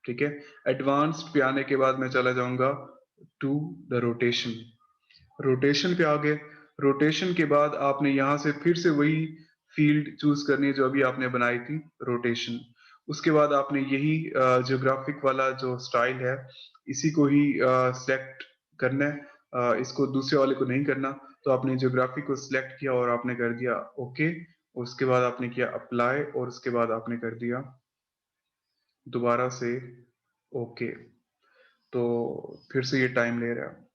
ठीक है, एडवांस्ड पे आने के बाद मैं चला जाऊंगा टू द रोटेशन। रोटेशन पे आ गए, रोटेशन के बाद आपने यहाँ से फिर से वही फील्ड चूज करनी है जो अभी आपने बनाई थी, रोटेशन। उसके बाद आपने यही जियोग्राफिक वाला जो स्टाइल है, इसी को ही सेलेक्ट करना है, इसको दूसरे वाले को नहीं करना। तो आपने जियोग्राफी को सिलेक्ट किया और आपने कर दिया ओके, उसके बाद आपने किया अप्लाई, और उसके बाद आपने कर दिया दोबारा से ओके। तो फिर से ये टाइम ले रहा है।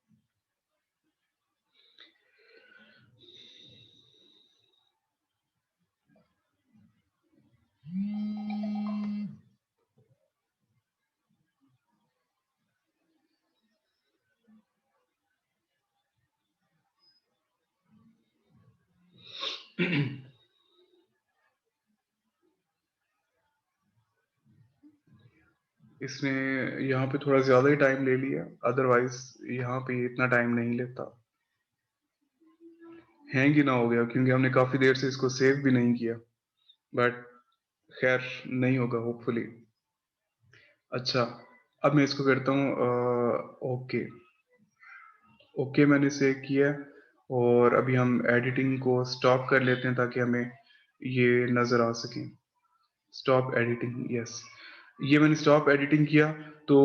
इसने यहाँ पे थोड़ा ज्यादा ही टाइम ले लिया, अदरवाइज यहाँ पे इतना टाइम नहीं लेता। हैंग ही ना हो गया, क्योंकि हमने काफी देर से इसको सेव भी नहीं किया, बट खैर नहीं होगा होपफुली। अच्छा, अब मैं इसको करता हूँ ओके। ओके मैंने सेव किया, और अभी हम एडिटिंग को स्टॉप कर लेते हैं ताकि हमें ये नजर आ सके। स्टॉप एडिटिंग, यस, ये मैंने स्टॉप एडिटिंग किया। तो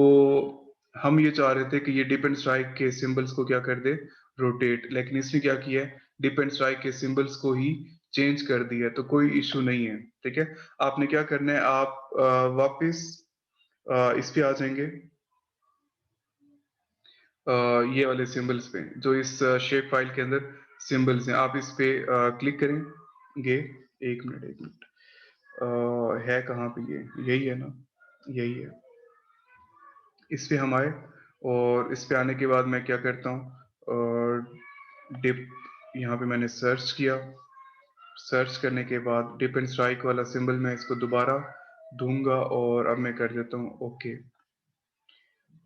हम ये चाह रहे थे कि ये डिप एंड स्ट्राइक के सिंबल्स को क्या कर दे, रोटेट, लेकिन इसने क्या किया है, डिप एंड स्ट्राइक के सिंबल्स को ही चेंज कर दिया। तो कोई इशू नहीं है, ठीक है। आपने क्या करना है, आप वापस इस पे आ जाएंगे, ये वाले सिंबल्स पे जो इस शेप फाइल के अंदर सिंबल्स हैं, आप इस पे क्लिक करेंगे। एक मिनट एक मिनट, है कहाँ पे, ये यही है ना, यही है। इस पे हम आए, और इस पे आने के बाद मैं क्या करता हूँ, और डिप, यहाँ पे मैंने सर्च किया, सर्च करने के बाद डिप एंड स्ट्राइक वाला सिंबल मैं इसको दोबारा दूंगा, और अब मैं कर देता हूँ ओके।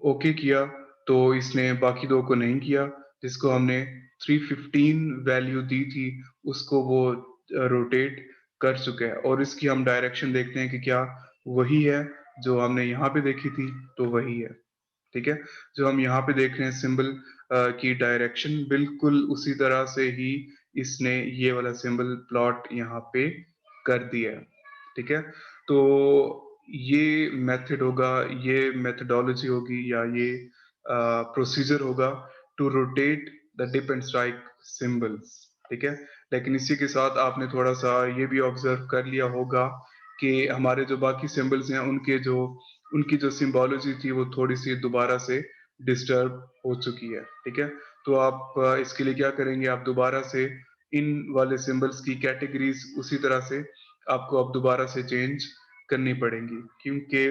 ओके किया तो इसने बाकी दो को नहीं किया, जिसको हमने 315 वैल्यू दी थी उसको वो रोटेट कर चुका है। और इसकी हम डायरेक्शन देखते हैं कि क्या वही है जो हमने यहाँ पे देखी थी, तो वही है, ठीक है। जो हम यहाँ पे देख रहे हैं सिंबल की डायरेक्शन बिल्कुल उसी तरह से ही इसने ये वाला सिंबल प्लॉट यहाँ पे कर दिया है, ठीक है। तो ये मेथड होगा, ये मेथडोलॉजी होगी, या ये प्रोसीजर होगा to rotate the dip and strike symbols, ठीक है। लेकिन इसी के साथ आपने थोड़ा सा ये भी ऑब्जर्व कर लिया होगा कि हमारे जो बाकी सिंबल्स हैं उनकी जो सिंबोलॉजी थी वो थोड़ी सी दोबारा से डिस्टर्ब हो चुकी है, ठीक है। तो आप इसके लिए क्या करेंगे, आप दोबारा से इन वाले सिंबल्स की कैटेगरीज उसी तरह से आपको अब दोबारा से चेंज करनी पड़ेंगी, क्योंकि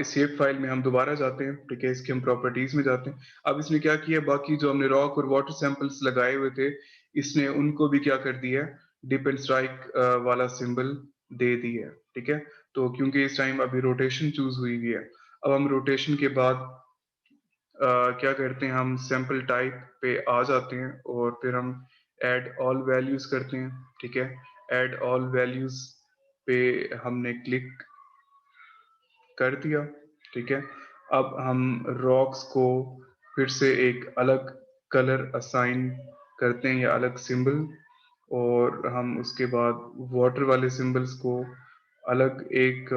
इस शेप फाइल में हम दोबारा जाते हैं, ठीक है, इसके हम प्रॉपर्टीज में जाते हैं। अब इसने क्या किया, बाकी जो हमने रॉक और वाटर सैंपल्स लगाए हुए थे, इसने उनको भी क्या कर दिया, डिप एंड स्ट्राइक वाला सिंबल दे दिया, ठीक है। तो क्योंकि इस टाइम अभी रोटेशन चूज हुई हुई है, अब हम रोटेशन के बाद क्या करते हैं, हम सैंपल टाइप पे आ जाते हैं, और फिर हम ऐड ऑल वैल्यूज करते हैं, ठीक है। ऐड ऑल वैल्यूज पे हमने क्लिक कर दिया, ठीक है। अब हम रॉक्स को फिर से एक अलग कलर असाइन करते हैं या अलग सिंबल, और हम उसके बाद वाटर वाले सिंबल्स को अलग एक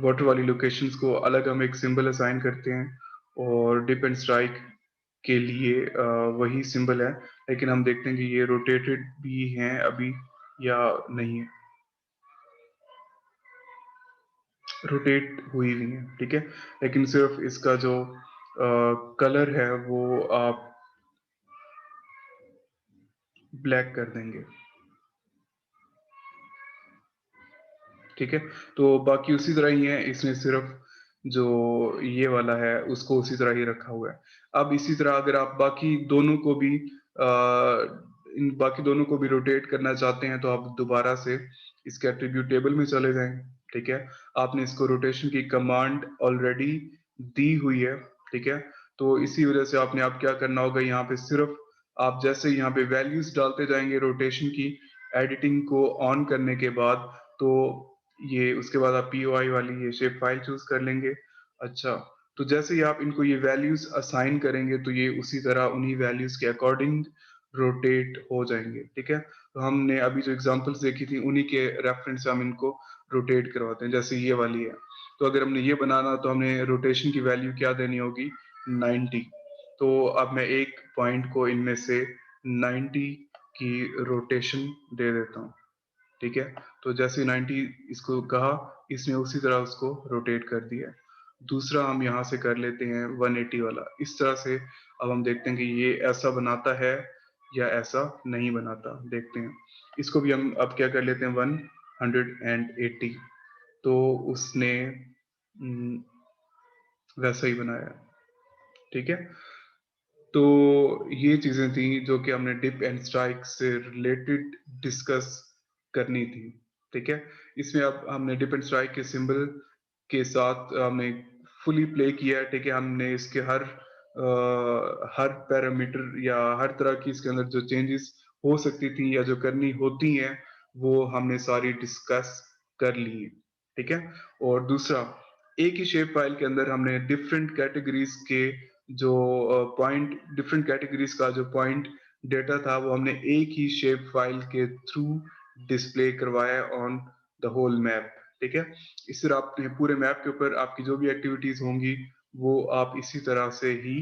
वाटर वाली लोकेशंस को अलग हम एक सिंबल असाइन करते हैं, और डिप एंड स्ट्राइक के लिए वही सिंबल है, लेकिन हम देखते हैं कि ये रोटेटेड भी हैं अभी या नहीं है, रोटेट हुई हुई है, ठीक है। लेकिन सिर्फ इसका जो कलर है वो आप ब्लैक कर देंगे, ठीक है। तो बाकी उसी तरह ही है, इसने सिर्फ जो ये वाला है उसको उसी तरह ही रखा हुआ है। अब इसी तरह अगर आप बाकी दोनों को भी इन बाकी दोनों को भी रोटेट करना चाहते हैं, तो आप दोबारा से इसके एट्रीब्यूट टेबल में चले जाएं, ठीक है। आपने इसको रोटेशन की कमांड ऑलरेडी दी हुई है, ठीक है। तो इसी वजह से आपने आप क्या करना होगा, यहाँ पे सिर्फ आप जैसे यहाँ पे वैल्यूज डालते जाएंगे रोटेशन की, एडिटिंग को ऑन करने के बाद, तो ये उसके बाद आप POI वाली ये शेप फाइल चूज कर लेंगे। अच्छा, तो जैसे ही आप इनको ये वैल्यूज असाइन करेंगे, तो ये उसी तरह उन्हीं वैल्यूज के अकॉर्डिंग रोटेट हो जाएंगे, ठीक है। तो हमने अभी जो एग्जांपल्स देखी थी उन्हीं के रेफरेंस से हम इनको रोटेट करवाते हैं, जैसे ये वाली है। तो अगर हमने ये बनाना, तो हमने रोटेशन की वैल्यू क्या देनी होगी, 90। तो अब मैं एक पॉइंट को इनमें से 90 की रोटेशन दे देता हूँ, ठीक है। तो जैसे 90 इसको कहा, इसने उसी तरह उसको रोटेट कर दिया। दूसरा हम यहाँ से कर लेते हैं 180 वाला, इस तरह से। अब हम देखते हैं कि ये ऐसा बनाता है या ऐसा नहीं बनाता, देखते हैं। इसको भी हम अब क्या कर लेते हैं, 180। तो उसने वैसा ही बनाया, ठीक है। तो ये चीजें थी जो कि हमने डिप एंड स्ट्राइक से रिलेटेड डिस्कस करनी थी, ठीक है। इसमें अब हमने डिप एंड स्ट्राइक के सिंबल के साथ हमने फुली प्ले किया है, ठीक है। हमने इसके हर पैरामीटर या हर तरह की इसके अंदर जो चेंजेस हो सकती थी या जो करनी होती हैं, वो हमने सारी डिस्कस कर ली है, ठीक है। और दूसरा, एक ही शेप फाइल के अंदर हमने डिफरेंट कैटेगरीज के जो पॉइंट, डिफरेंट कैटेगरीज का जो पॉइंट डेटा था, वो हमने एक ही शेप फाइल के थ्रू डिस्प्ले करवाया ऑन द होल मैप, ठीक है। इस तरह आपने पूरे मैप के ऊपर आपकी जो भी एक्टिविटीज होंगी वो आप इसी तरह से ही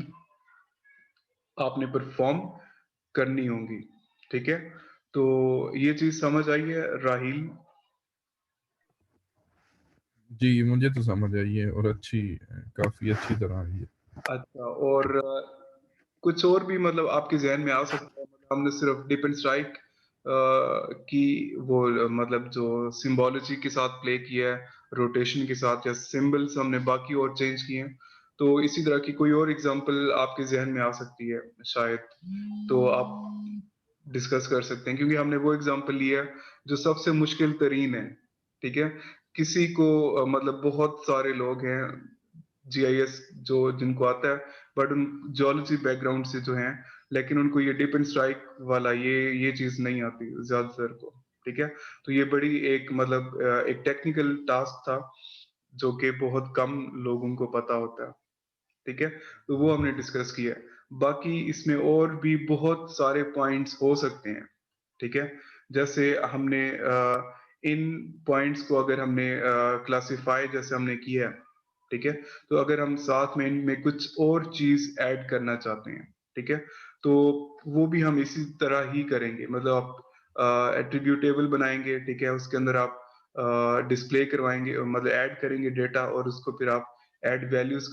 आपने परफॉर्म करनी होंगी, ठीक है। तो ये चीज समझ आई है राहिल? जी मुझे तो समझ आई है, और काफी अच्छी तरह आई है। अच्छा, और कुछ और भी मतलब आपके जहन में आ सकता है? मतलब हमने सिर्फ डिप एंड स्ट्राइक की वो मतलब जो सिंबोलॉजी के साथ प्ले किया है, रोटेशन के साथ, या सिंबल्स हमने बाकी और चेंज किए हैं। तो इसी तरह की कोई और एग्जांपल आपके जहन में आ सकती है शायद, तो आप डिस्कस कर सकते हैं, क्योंकि हमने वो एग्जांपल लिया है जो सबसे मुश्किल तरीन है, ठीक है। किसी को मतलब बहुत सारे लोग हैं जीआईएस जो जिनको आता है, बट उन जियोलॉजी बैकग्राउंड से जो हैं, लेकिन उनको ये डिप एंड स्ट्राइक वाला ये चीज नहीं आती ज्यादातर को, ठीक है। तो ये बड़ी एक मतलब एक टेक्निकल टास्क था जो कि बहुत कम लोगों को पता होता है, ठीक है। तो वो हमने डिस्कस किया है। बाकी इसमें और भी बहुत सारे पॉइंट्स हो सकते हैं, ठीक है। जैसे हमने इन पॉइंट्स को अगर हमने क्लासिफाई जैसे हमने किया है, ठीक है, तो अगर हम साथ में इनमें कुछ और चीज ऐड करना चाहते हैं, ठीक है, तो वो भी हम इसी तरह ही करेंगे। मतलब आप एट्रीब्यूटेबल बनाएंगे, ठीक है, उसके अंदर आप डिस्प्ले करवाएंगे, मतलब ऐड करेंगे डेटा, और उसको फिर आप ऐड वैल्यूज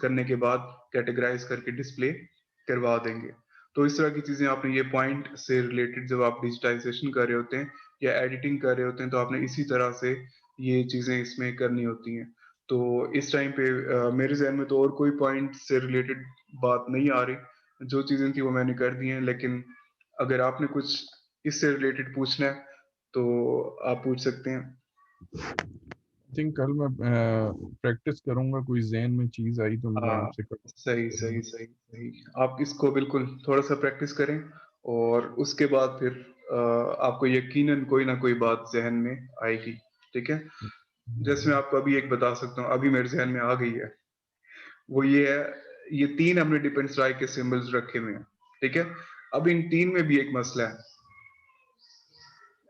करने के बाद कैटेगराइज करके डिस्प्ले करवा देंगे। तो इस तरह की चीजें आपने ये पॉइंट से रिलेटेड जब आप डिजिटाइजेशन कर रहे होते हैं या एडिटिंग कर रहे होते हैं, तो आपने इसी तरह से ये चीजें इसमें करनी होती हैं। तो इस टाइम पे मेरे जहन में तो और कोई पॉइंट से रिलेटेड बात नहीं आ रही। जो चीजें थी वो मैंने कर दी हैं, लेकिन अगर आपने कुछ इससे रिलेटेड पूछना है तो आप पूछ सकते हैं। थिंक कल मैं प्रैक्टिस करूंगा, कोई जहन में चीज आई तो मैं हाँ, आपसे सही सही सही सही। आप इसको बिल्कुल थोड़ा सा प्रैक्टिस करें, और उसके बाद फिर आपको यकीनन कोई ना कोई बात जहन में आएगी, ठीक है। जैसे मैं आपको अभी एक बता सकता हूँ, अभी मेरे जहन में आ गई है, वो ये है, ये तीन हमने डिफेंस स्ट्राइक के सिंबल्स रखे हुए हैं, ठीक है। अब इन तीन में भी एक मसला है।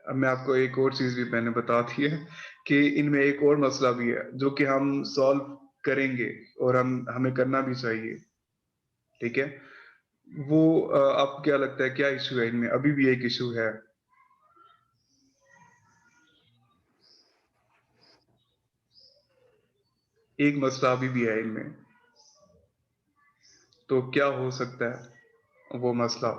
अब मैं आपको एक और चीज भी मैंने बता दी है कि इनमें एक और मसला भी है जो कि हम सॉल्व करेंगे, और हमें करना भी चाहिए, ठीक है। वो आपको क्या लगता है क्या इशू है इनमें? अभी भी एक इशू है, एक मसला अभी भी है इनमें। तो क्या हो सकता है वो मसला?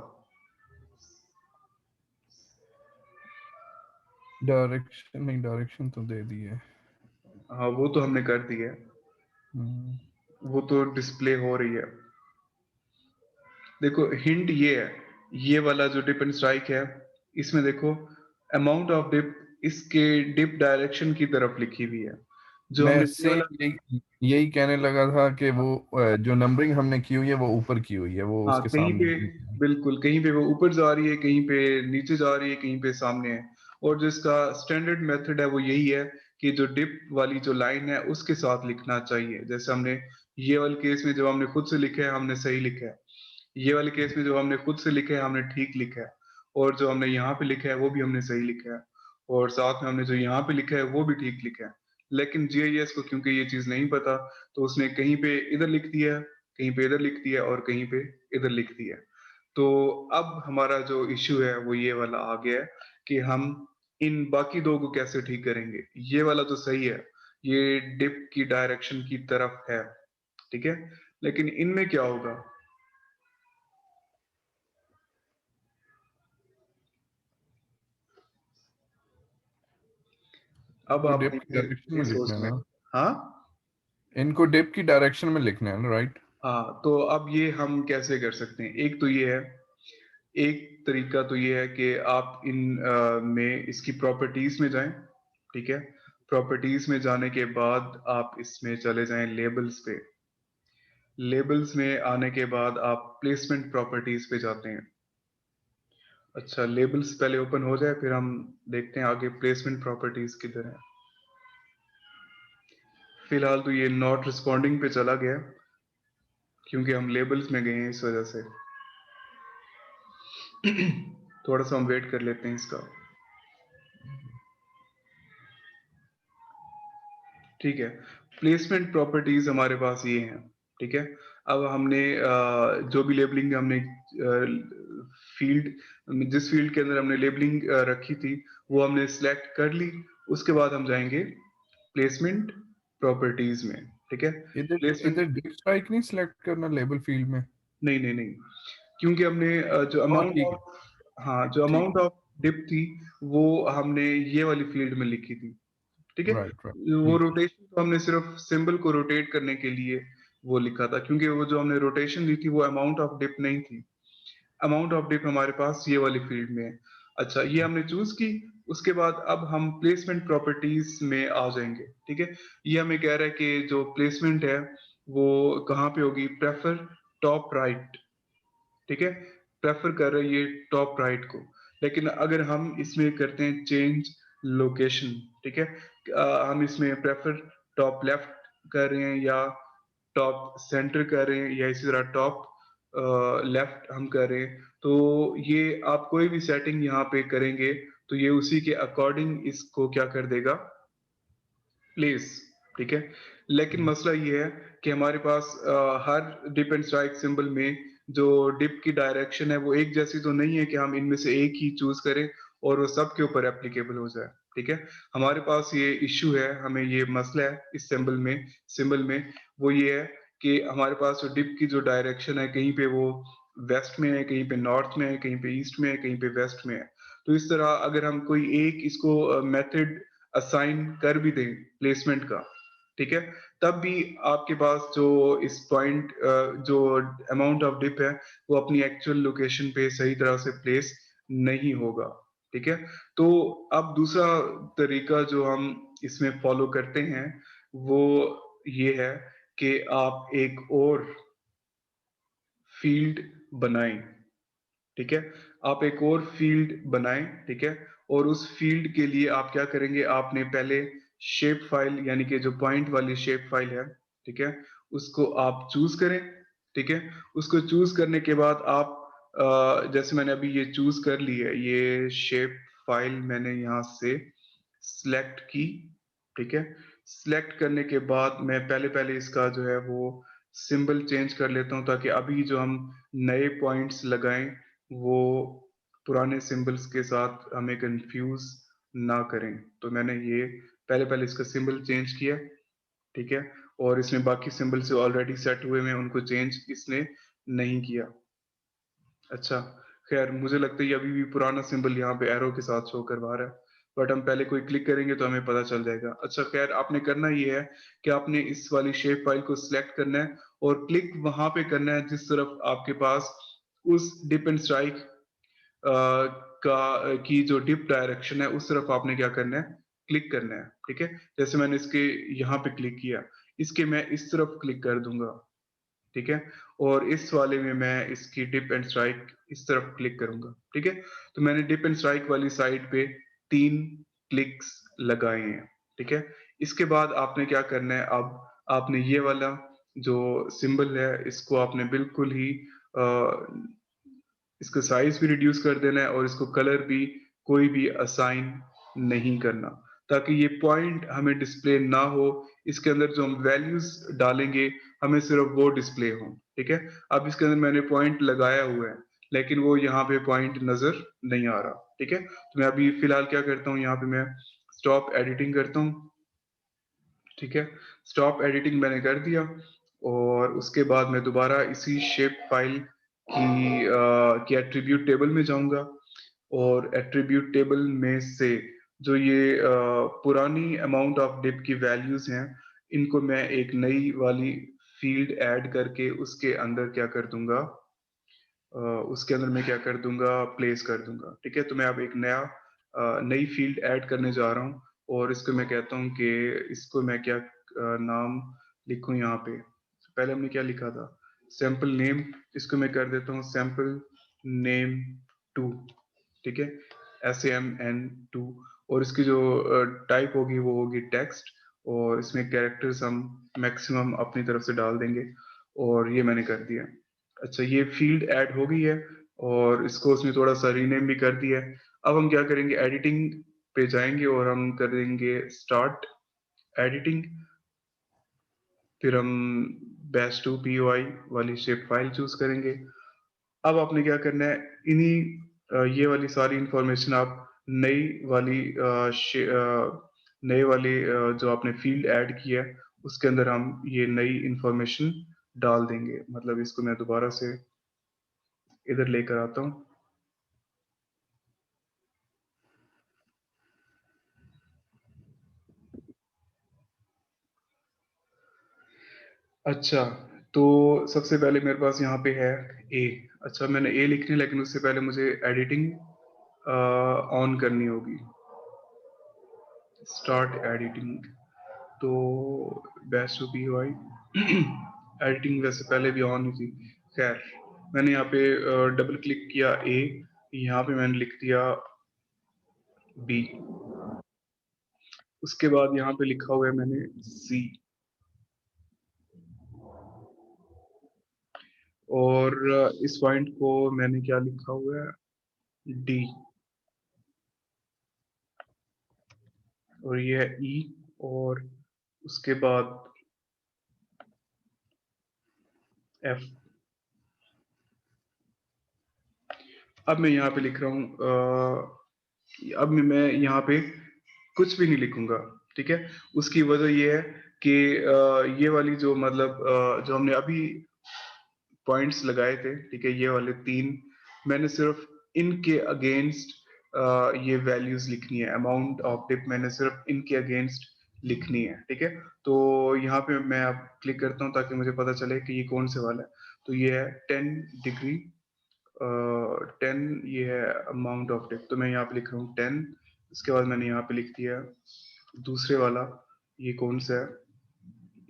डायरेक्शन तो दे दी है। हाँ, वो तो हमने कर दी है, हम्म, वो तो डिस्प्ले हो रही है। देखो हिंट ये है, ये वाला जो डिप एंड स्ट्राइक है, इसमें देखो अमाउंट ऑफ डिप इसके डिप डायरेक्शन की तरफ लिखी हुई है। जो मैं हमने ये सेम वाला, यही कहने लगा था कि वो जो नंबरिंग हमने की हुई है वो ऊपर की हुई है, वो हाँ, उसके कहीं सामने पे नहीं है। बिल्कुल, कहीं पे वो ऊपर जा रही है, कहीं पे नीचे जा रही है, कहीं पे सामने है। और जो इसका स्टैंडर्ड मेथड है वो यही है कि जो डिप वाली जो लाइन है उसके साथ लिखना चाहिए। जैसे हमने ये वाले केस में जब हमने खुद से लिखा है हमने सही लिखा है, ये वाले केस में जो हमने खुद से लिखा है हमने ठीक लिखा है, और जो हमने यहाँ पे लिखा है वो भी हमने सही लिखा है, और साथ में हमने जो यहाँ पे लिखा है वो भी ठीक लिखा है। लेकिन जीआईएस को क्योंकि ये चीज नहीं पता, तो उसने कहीं पे इधर लिख दिया, कहीं पे इधर लिख दिया, और कहीं पे इधर लिख दिया। तो अब हमारा जो इश्यू है वो ये वाला आ गया है कि हम इन बाकी दो को कैसे ठीक करेंगे। ये वाला तो सही है, ये डिप की डायरेक्शन की तरफ है, ठीक है, लेकिन इनमें क्या होगा? अब इनको आपने डिप की ये डायरेक्शन ये में लिखना है सोचना है। ना? हाँ, इनको डिप की डायरेक्शन में लिखना है ना, राइट? हाँ, तो अब ये हम कैसे कर सकते हैं? एक तो ये है, एक तरीका तो ये है कि आप इन में इसकी प्रॉपर्टीज में जाएं, ठीक है। प्रॉपर्टीज में जाने के बाद आप इसमें चले जाएं लेबल्स पे। लेबल्स में आने के बाद आप प्लेसमेंट प्रॉपर्टीज पे जाते हैं। अच्छा, लेबल्स पहले ओपन हो जाए फिर हम देखते हैं आगे प्लेसमेंट प्रॉपर्टीज किधर है। फिलहाल तो ये नॉट रिस्पॉन्डिंग पे चला गया, क्योंकि हम लेबल्स में गए हैं इस वजह से। थोड़ा सा हम वेट कर लेते हैं इसका। ठीक है। प्लेसमेंट प्रॉपर्टीज हमारे पास ये हैं, ठीक है। अब हमने जो भी लेबलिंग हमने फील्ड जिस फील्ड के अंदर हमने लेबलिंग रखी थी वो हमने सिलेक्ट कर ली। उसके बाद हम जाएंगे प्लेसमेंट प्रॉपर्टीज में, ठीक है। इधर प्लेसमेंट इधर डिप स्ट्राइक नहीं सिलेक्ट करना लेबल फील्ड में? नहीं नहीं नहीं, क्योंकि हमने जो हाँ अमाउंट ठीक है, ऑफ, हाँ जो ठीक अमाउंट ऑफ डिप थी वो हमने ये वाली फील्ड में लिखी थी, ठीक है, है। राइट राइट, वो ठीक है। रोटेशन तो हमने सिर्फ सिंबल को रोटेट करने के लिए वो लिखा था, क्योंकि वो जो हमने रोटेशन दी थी वो अमाउंट ऑफ डिप नहीं थी। अमाउंट ऑफ डिप हमारे पास ये वाली फील्ड में है। अच्छा, ये हमने चूज की। उसके बाद अब हम प्लेसमेंट प्रॉपर्टीज में आ जाएंगे, ठीक है। ये हमें कह रहा है कि जो प्लेसमेंट है वो कहाँ पे होगी, प्रेफर टॉप राइट, ठीक है। प्रेफर कर रहे हैं ये टॉप राइट को। लेकिन अगर हम इसमें करते हैं चेंज लोकेशन, ठीक है, हम इसमें प्रेफर टॉप लेफ्ट कर रहे हैं या टॉप सेंटर कर रहे हैं या इसी तरह टॉप लेफ्ट हम कर रहे हैं, तो ये आप कोई भी सेटिंग यहाँ पे करेंगे तो ये उसी के अकॉर्डिंग इसको क्या कर देगा, प्लेस, ठीक है। लेकिन मसला ये है कि हमारे पास हर डिप एंड स्ट्राइक सिंबल में जो डिप की डायरेक्शन है वो एक जैसी तो नहीं है कि हम इनमें से एक ही चूज करें और वो सबके ऊपर एप्लीकेबल हो जाए, ठीक है। हमारे पास ये इश्यू है, हमें ये मसला है इस सिंबल में वो ये है कि हमारे पास जो डिप की जो डायरेक्शन है कहीं पे वो वेस्ट में है, कहीं पे नॉर्थ में है, कहीं पे ईस्ट में है, कहीं पे वेस्ट में है। तो इस तरह अगर हम कोई एक इसको मेथड असाइन कर भी दें प्लेसमेंट का, ठीक है, तब भी आपके पास जो इस पॉइंट जो अमाउंट ऑफ डिप है वो अपनी एक्चुअल लोकेशन पे सही तरह से प्लेस नहीं होगा, ठीक है। तो अब दूसरा तरीका जो हम इसमें फॉलो करते हैं वो ये है कि आप एक और फील्ड बनाएं, ठीक है। आप एक और फील्ड बनाएं, ठीक है। और उस फील्ड के लिए आप क्या करेंगे, आपने पहले शेप फाइल यानी कि जो पॉइंट वाली शेप फाइल है, ठीक है, उसको आप चूज करें, ठीक है। उसको चूज करने के बाद आप जैसे मैंने अभी ये चूज कर ली है, ये शेप फाइल मैंने यहाँ से सिलेक्ट की, ठीक है। सिलेक्ट करने के बाद मैं पहले पहले इसका जो है वो सिंबल चेंज कर लेता हूँ ताकि अभी जो हम नए पॉइंट्स लगाएं वो पुराने सिंबल्स के साथ हमें कंफ्यूज ना करें। तो मैंने ये पहले पहले इसका सिंबल चेंज किया, ठीक है। और इसमें बाकी सिंबल से ऑलरेडी सेट हुए में उनको चेंज इसने नहीं किया। अच्छा, खैर मुझे लगता है ये अभी भी पुराना सिंबल यहाँ पे एरो के साथ शो करवा रहा है, बट हम पहले कोई क्लिक करेंगे तो हमें पता चल जाएगा। अच्छा, खैर आपने करना ये है कि आपने इस वाली शेप फाइल को सिलेक्ट करना है और क्लिक वहां पे करना है जिस तरफ आपके पास उस डिप एंड स्ट्राइक का की जो डिप डायरेक्शन है उस तरफ आपने क्या करना है, क्लिक करना है, ठीक है। जैसे मैंने इसके यहाँ पे क्लिक किया, इसके मैं इस तरफ क्लिक कर दूंगा, ठीक है। और इस वाले में मैं इसकी डिप एंड स्ट्राइक इस तरफ क्लिक करूंगा, ठीक है। तो मैंने डिप एंड स्ट्राइक वाली साइड पे 3 क्लिक्स लगाए हैं, ठीक है। इसके बाद आपने क्या करना है, अब आपने ये वाला जो सिंबल है इसको आपने बिल्कुल ही इसका साइज भी रिड्यूस कर देना है और इसको कलर भी कोई भी असाइन नहीं करना, ताकि ये पॉइंट हमें डिस्प्ले ना हो। इसके अंदर जो हम वैल्यूज डालेंगे हमें सिर्फ वो डिस्प्ले हो, ठीक है। अब इसके अंदर मैंने पॉइंट लगाया हुआ है लेकिन वो यहाँ पे पॉइंट नजर नहीं आ रहा, ठीक है। तो मैं अभी फिलहाल क्या करता हूँ, यहाँ पे मैं स्टॉप एडिटिंग करता हूँ, ठीक है। स्टॉप एडिटिंग मैंने कर दिया और उसके बाद मैं दोबारा इसी शेप फाइल की एट्रीब्यूट टेबल में जाऊंगा और एट्रीब्यूट टेबल में से जो ये पुरानी अमाउंट ऑफ डिप की वैल्यूज हैं इनको मैं एक नई वाली फील्ड ऐड करके उसके अंदर क्या कर दूंगा, उसके अंदर मैं क्या कर दूंगा, प्लेस कर दूंगा, ठीक है। तो मैं अब एक नई फील्ड ऐड करने जा रहा हूँ और इसको मैं कहता हूँ कि इसको मैं क्या नाम लिखूं यहाँ पे। पहले हमने क्या लिखा था, सैंपल नेम, इसको मैं कर देता हूँ सैंपल नेम 2, ठीक है, SAMN2। और इसकी जो टाइप होगी वो होगी टेक्स्ट और इसमें कैरेक्टर्स हम मैक्सिमम अपनी तरफ से डाल देंगे और ये मैंने कर दिया। अच्छा, ये फील्ड ऐड हो गई है और इसको उसमें थोड़ा सा रीनेम भी कर दिया है। अब हम क्या करेंगे, एडिटिंग पे जाएंगे और हम करेंगे स्टार्ट एडिटिंग। फिर हम bash2py वाली शेप फाइल चूज करेंगे। अब आपने क्या करना है, ये वाली सारी इंफॉर्मेशन आप नई वाली जो आपने फील्ड ऐड किया है उसके अंदर हम ये नई इंफॉर्मेशन डाल देंगे। मतलब इसको मैं दोबारा से इधर लेकर आता हूँ। अच्छा, तो सबसे पहले मेरे पास यहाँ पे है ए। अच्छा, मैंने ए लिखनी है, लेकिन उससे पहले मुझे एडिटिंग ऑन करनी होगी। स्टार्ट एडिटिंग, तो best to P Y editing वैसे पहले भी ऑन ही थी। खैर, मैंने यहाँ पे डबल क्लिक किया ए, यहाँ पे मैंने लिख दिया बी, उसके बाद यहाँ पे लिखा हुआ है मैंने सी, और इस पॉइंट को मैंने क्या लिखा हुआ है डी, और ये है ई, और उसके बाद एफ। अब मैं यहाँ पे लिख रहा हूँ, अब मैं यहाँ पे कुछ भी नहीं लिखूंगा, ठीक है। उसकी वजह ये है कि ये वाली जो मतलब जो हमने अभी पॉइंट्स लगाए थे, ठीक है, ये वाले तीन, मैंने सिर्फ इनके अगेंस्ट ये वैल्यूज लिखनी है। अमाउंट ऑफ टिप मैंने सिर्फ इनके अगेंस्ट लिखनी है, ठीक है। तो यहाँ पे मैं अब क्लिक करता हूँ ताकि मुझे पता चले कि ये कौन से वाला है। तो ये है 10 डिग्री, 10, ये है अमाउंट ऑफ टिप, तो मैं यहाँ पे लिख रहा हूँ 10। इसके बाद मैंने यहाँ पे लिख दिया दूसरे वाला, ये कौन सा है,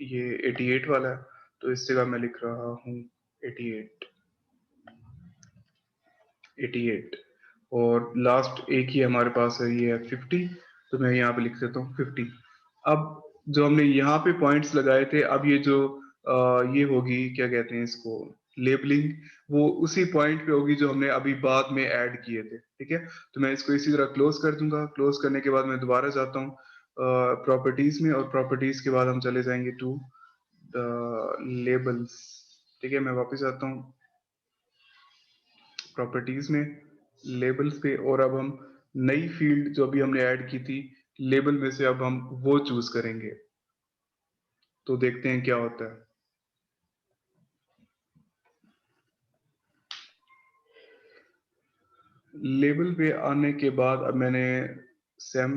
ये 88 वाला है, तो इस जगह मैं लिख रहा हूँ 88, 88। और लास्ट एक ही हमारे पास है, ये है 50, तो मैं यहाँ पे लिख देता हूँ 50। अब जो हमने यहाँ पे पॉइंट्स लगाए थे, अब ये जो ये होगी, क्या कहते हैं इसको, लेबलिंग, वो उसी पॉइंट पे होगी जो हमने अभी बाद में ऐड किए थे, ठीक है। तो मैं इसको इसी तरह क्लोज कर दूंगा। क्लोज करने के बाद मैं दोबारा जाता हूँ प्रॉपर्टीज में, और प्रॉपर्टीज के बाद हम चले जाएंगे टू लेबल्स, ठीक है। मैं वापस आता हूँ प्रॉपर्टीज में, लेबल्स पे, और अब हम नई फील्ड जो अभी हमने ऐड की थी लेबल में से, अब हम वो चूज करेंगे। तो देखते हैं क्या होता है। लेबल पे आने के बाद अब मैंने सेम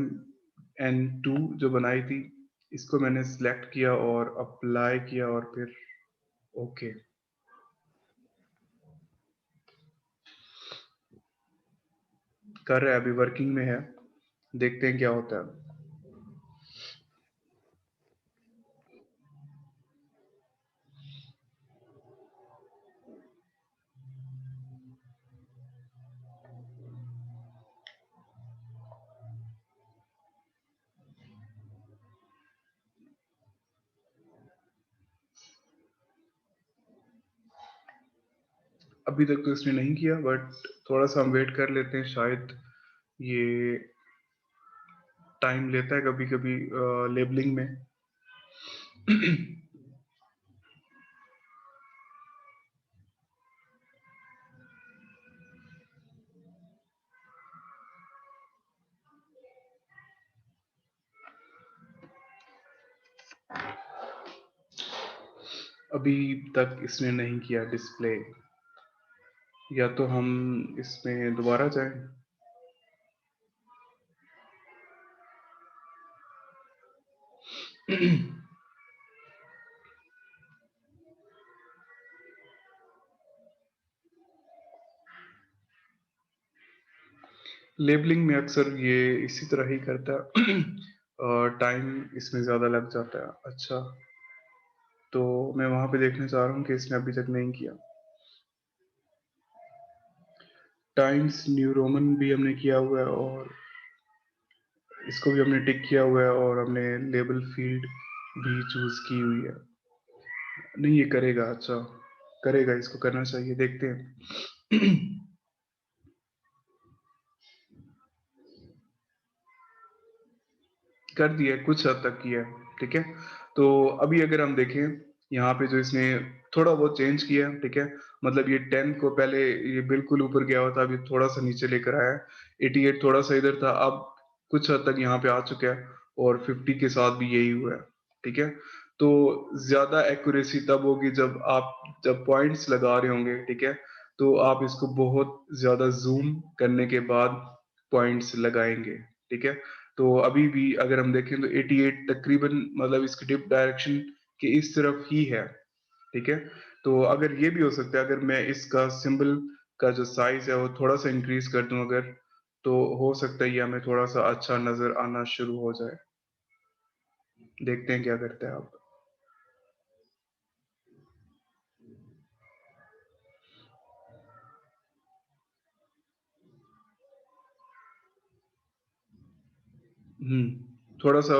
N2 जो बनाई थी, इसको मैंने सिलेक्ट किया और अप्लाई किया, और फिर ओके। कर रहा है, अभी वर्किंग में है, देखते हैं क्या होता है। अभी तक तो इसने नहीं किया, बट थोड़ा सा हम वेट कर लेते हैं, शायद ये टाइम लेता है कभी कभी लेबलिंग में। अभी तक इसने नहीं किया डिस्प्ले, या तो हम इसमें दोबारा जाएं। लेबलिंग में अक्सर ये इसी तरह ही करता है, और टाइम इसमें ज़्यादा लग जाता है। अच्छा, तो मैं वहां पे देखने चाह रहा हूँ कि इसने अभी तक नहीं किया। टाइम्स न्यू रोमन भी हमने किया हुआ है, और इसको भी हमने टिक किया हुआ है, और हमने लेबल फील्ड भी चूज की हुई है। नहीं, ये करेगा, अच्छा करेगा, इसको करना चाहिए, देखते हैं। कर दिया, कुछ हद तक किया, ठीक है। तो अभी अगर हम देखें यहाँ पे जो इसने थोड़ा बहुत चेंज किया, ठीक है? मतलब ये 10 को पहले ये बिल्कुल ऊपर गया हुआ था, अभी थोड़ा-सा नीचे लेकर आया है। 88 थोड़ा-सा इधर था, अब कुछ हद तक यहाँ पे आ चुका है और 50 के साथ भी यही हुआ है, ठीक है? तो ज़्यादा एक्यूरेसी तब होगी जब पॉइंट्स लगा रहे होंगे, ठीक है? तो आप इसको बहुत ज़्यादा ज़ूम करने के बाद पॉइंट्स लगाएँगे, ठीक है? तो अभी भी अगर हम देखें तो 88 तकरीबन मतलब इसकी डिप डायरेक्शन कि इस तरफ ही है, ठीक है? तो अगर ये भी हो सकता है अगर मैं इसका सिंबल का जो साइज़ है वो थोड़ा-सा इंक्रीज़ कर दूँ अगर, तो हो सकता है ये हमें थोड़ा-सा अच्छा नज़र आना शुरू हो जाए। देखते हैं क्या करते हैं आप। हुँ, थोड़ा-सा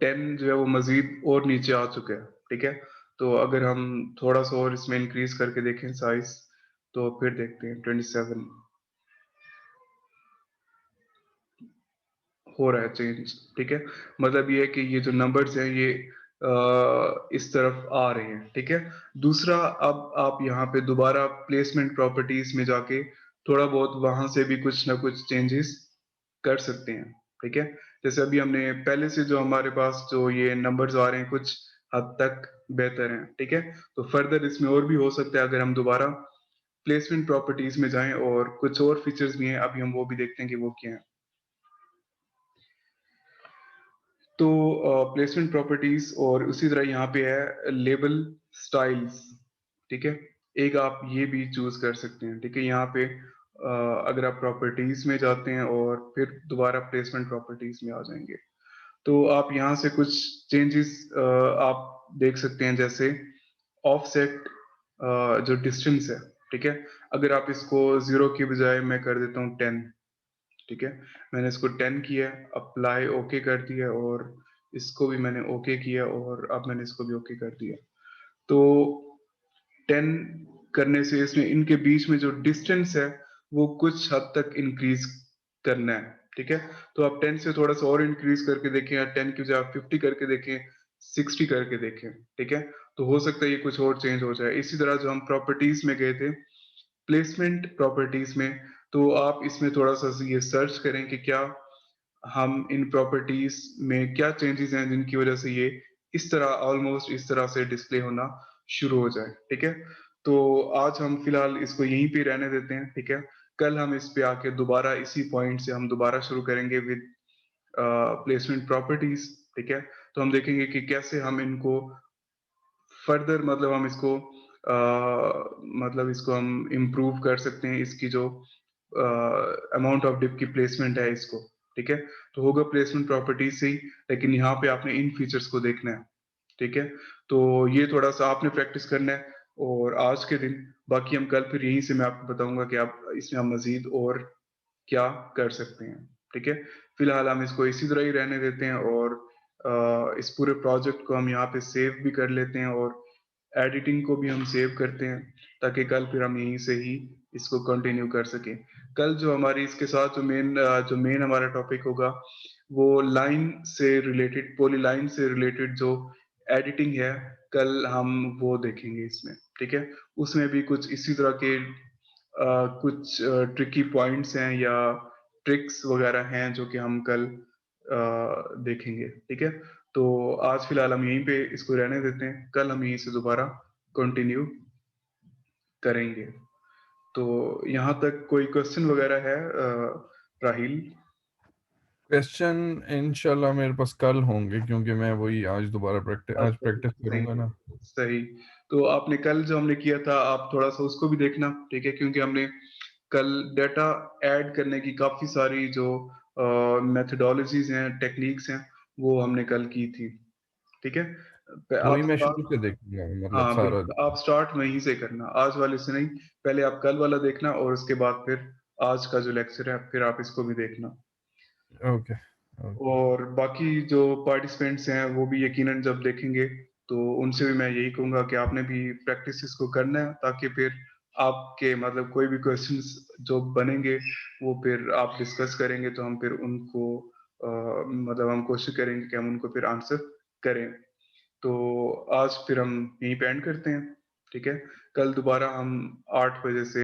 10 जो है वो मज़ीद और नीचे आ चुका है, ठीक है? तो अगर हम थोड़ा-सा और इसमें इंक्रीज़ करके देखें साइज़, तो फिर देखते हैं 27 हो रहा है चेंज, ठीक है? मतलब ये है कि ये जो नंबर्स हैं ये इस तरफ आ रहे हैं, ठीक है? दूसरा अब आप यहाँ पे दोबारा प्लेसमेंट प्रॉपर्टीज़ में जाके थोड़ा बहुत वहाँ से भी कुछ ना कुछ चेंजेस कर सकते हैं, ठीक है? जैसे अभी हमने पहले से जो हमारे पास जो ये नंबर्स आ रहे हैं कुछ हद तक बेहतर हैं, ठीक है? तो फर्दर इसमें और भी हो सकता है अगर हम दोबारा प्लेसमेंट प्रॉपर्टीज़ में जाएँ और कुछ और फीचर्स भी हैं, अभी हम वो भी देखते हैं कि वो क्या हैं। तो प्लेसमेंट प्रॉपर्टीज और उसी तरह यहाँ पे है लेबल स्टाइल्स, ठीक है? एक आप ये भी चूज कर सकते हैं, ठीक है? यहाँ पे अगर आप प्रॉपर्टीज में जाते हैं और फिर दोबारा प्लेसमेंट प्रॉपर्टीज में आ जाएंगे, तो आप यहाँ से कुछ चेंजेस आप देख सकते हैं, जैसे ऑफसेट जो डिस्टेंस है, ठीक है? अगर आप इसको 0 की बजाय मैं कर देता हूँ 10, ठीक है? मैंने इसको 10 किया, अप्लाई ओके कर दिया और इसको भी मैंने ओके किया और अब मैंने इसको भी ओके कर दिया। तो 10 करने से इसमें इनके बीच में जो डिस्टेंस है, वो कुछ हद तक इंक्रीज़ करना है, ठीक है? तो आप 10 से थोड़ा-सा और इंक्रीज़ करके देखें या 10 की बजाय आप 50 करके देखें, 60 करके देखें, ठीक है? तो हो सकता है ये कुछ और चेंज हो जाए। इसी तरह जो हम प्रॉपर्टीज़ में गए थे, प्लेसमेंट प्रॉपर्टीज में, तो आप इसमें थोड़ा-सा ये सर्च करें कि क्या हम इन प्रॉपर्टीज में क्या चेंजेस हैं जिनकी वजह से ये इस तरह ऑलमोस्ट इस तरह से डिस्प्ले होना शुरू हो जाए, ठीक है? तो आज हम फिलहाल इसको यहीं पे रहने देते हैं, ठीक है? कल हम इस पे आके दोबारा इसी पॉइंट से हम दोबारा शुरू करेंगे विद प्लेसमेंट प्रॉपर्टीज, ठीक है? तो हम देखेंगे कि कैसे हम इनको फर्दर मतलब हम इसको मतलब इसको हम इम्प्रूव कर सकते हैं, इसकी जो अमाउंट ऑफ डिप की प्लेसमेंट है इसको, ठीक है? तो होगा प्लेसमेंट प्रॉपर्टीज से ही, लेकिन यहाँ पे आपने इन फीचर्स को देखना है, ठीक है? तो ये थोड़ा-सा आपने प्रैक्टिस करना है और आज के दिन बाकी हम कल फिर यहीं से मैं आपको बताऊँगा कि आप इसमें हम मज़ीद और क्या कर सकते हैं, ठीक है? फिलहाल हम इसको इसी तरह ही रहने देते हैं और इस पूरे प्रोजेक्ट को हम यहाँ पे सेव भी कर लेते हैं और एडिटिंग को भी हम सेव करते हैं ताकि कल फिर हम यहीं से ही इसको कंटिन्यू कर सकें। कल जो हमारी इसके साथ जो मेन हमारा टॉपिक होगा, वो लाइन से रिलेटेड पॉलीलाइन से रिलेटेड जो एडिटिंग है, कल हम वो देखेंगे इसमें, ठीक है? उसमें भी कुछ इसी तरह के कुछ ट्रिकी पॉइंट्स हैं या ट्रिक्स वगैरह हैं जो कि हम कल देखेंगे, ठीक है? तो आज फिलहाल हम यहीं पे इसको रहने देते हैं, कल हम यहीं से दोबारा कंटिन्यू करेंगे। तो यहाँ तक कोई क्वेश्चन वगैरह है राहिल? क्वेश्चन इंशाल्लाह मेरे पास कल होंगे, क्योंकि मैं वही आज आज अच्छा, प्रैक्टिस सही, करूंगा ना। सही। तो आपने कल जो हमने किया था, आप थोड़ा-सा उसको भी देखना, ठीक है? क्योंकि हमने कल डाटा ऐड करने की काफ़ी सारी जो मेथोडोलॉजीज़ हैं, टेक्निक्स हैं, वो हमने कल की थी, ठीक है? वही आप मैं शुरू स्टार्ट से देखूंगा, मतलब हाँ, सारा। बिल्कुल, आप स्टार्ट वहीं से करना, आज वाले से नहीं, पहले आप कल वाला देखना और उसके बाद फिर आज का जो लेक्चर है, फिर आप इसको भी देखना। Okay okay. और बाकी जो पार्टिसिपेंट्स हैं, वो भी यकीनन जब देखेंगे, तो उनसे भी मैं यही कहूँगा कि आपने भी प्रैक्टिस इसको करना है, ताकि फिर आपके मतलब कोई भी क्वेश्चंस जो बनेंगे, वो फिर आप डिस्कस करेंगे, तो हम फिर उनको मतलब हम कोशिश करेंगे कि हम उनको फिर आंसर करें। तो आज फिर हम यहीं पे एंड करते हैं, ठीक है? कल दोबारा हम 8 बजे से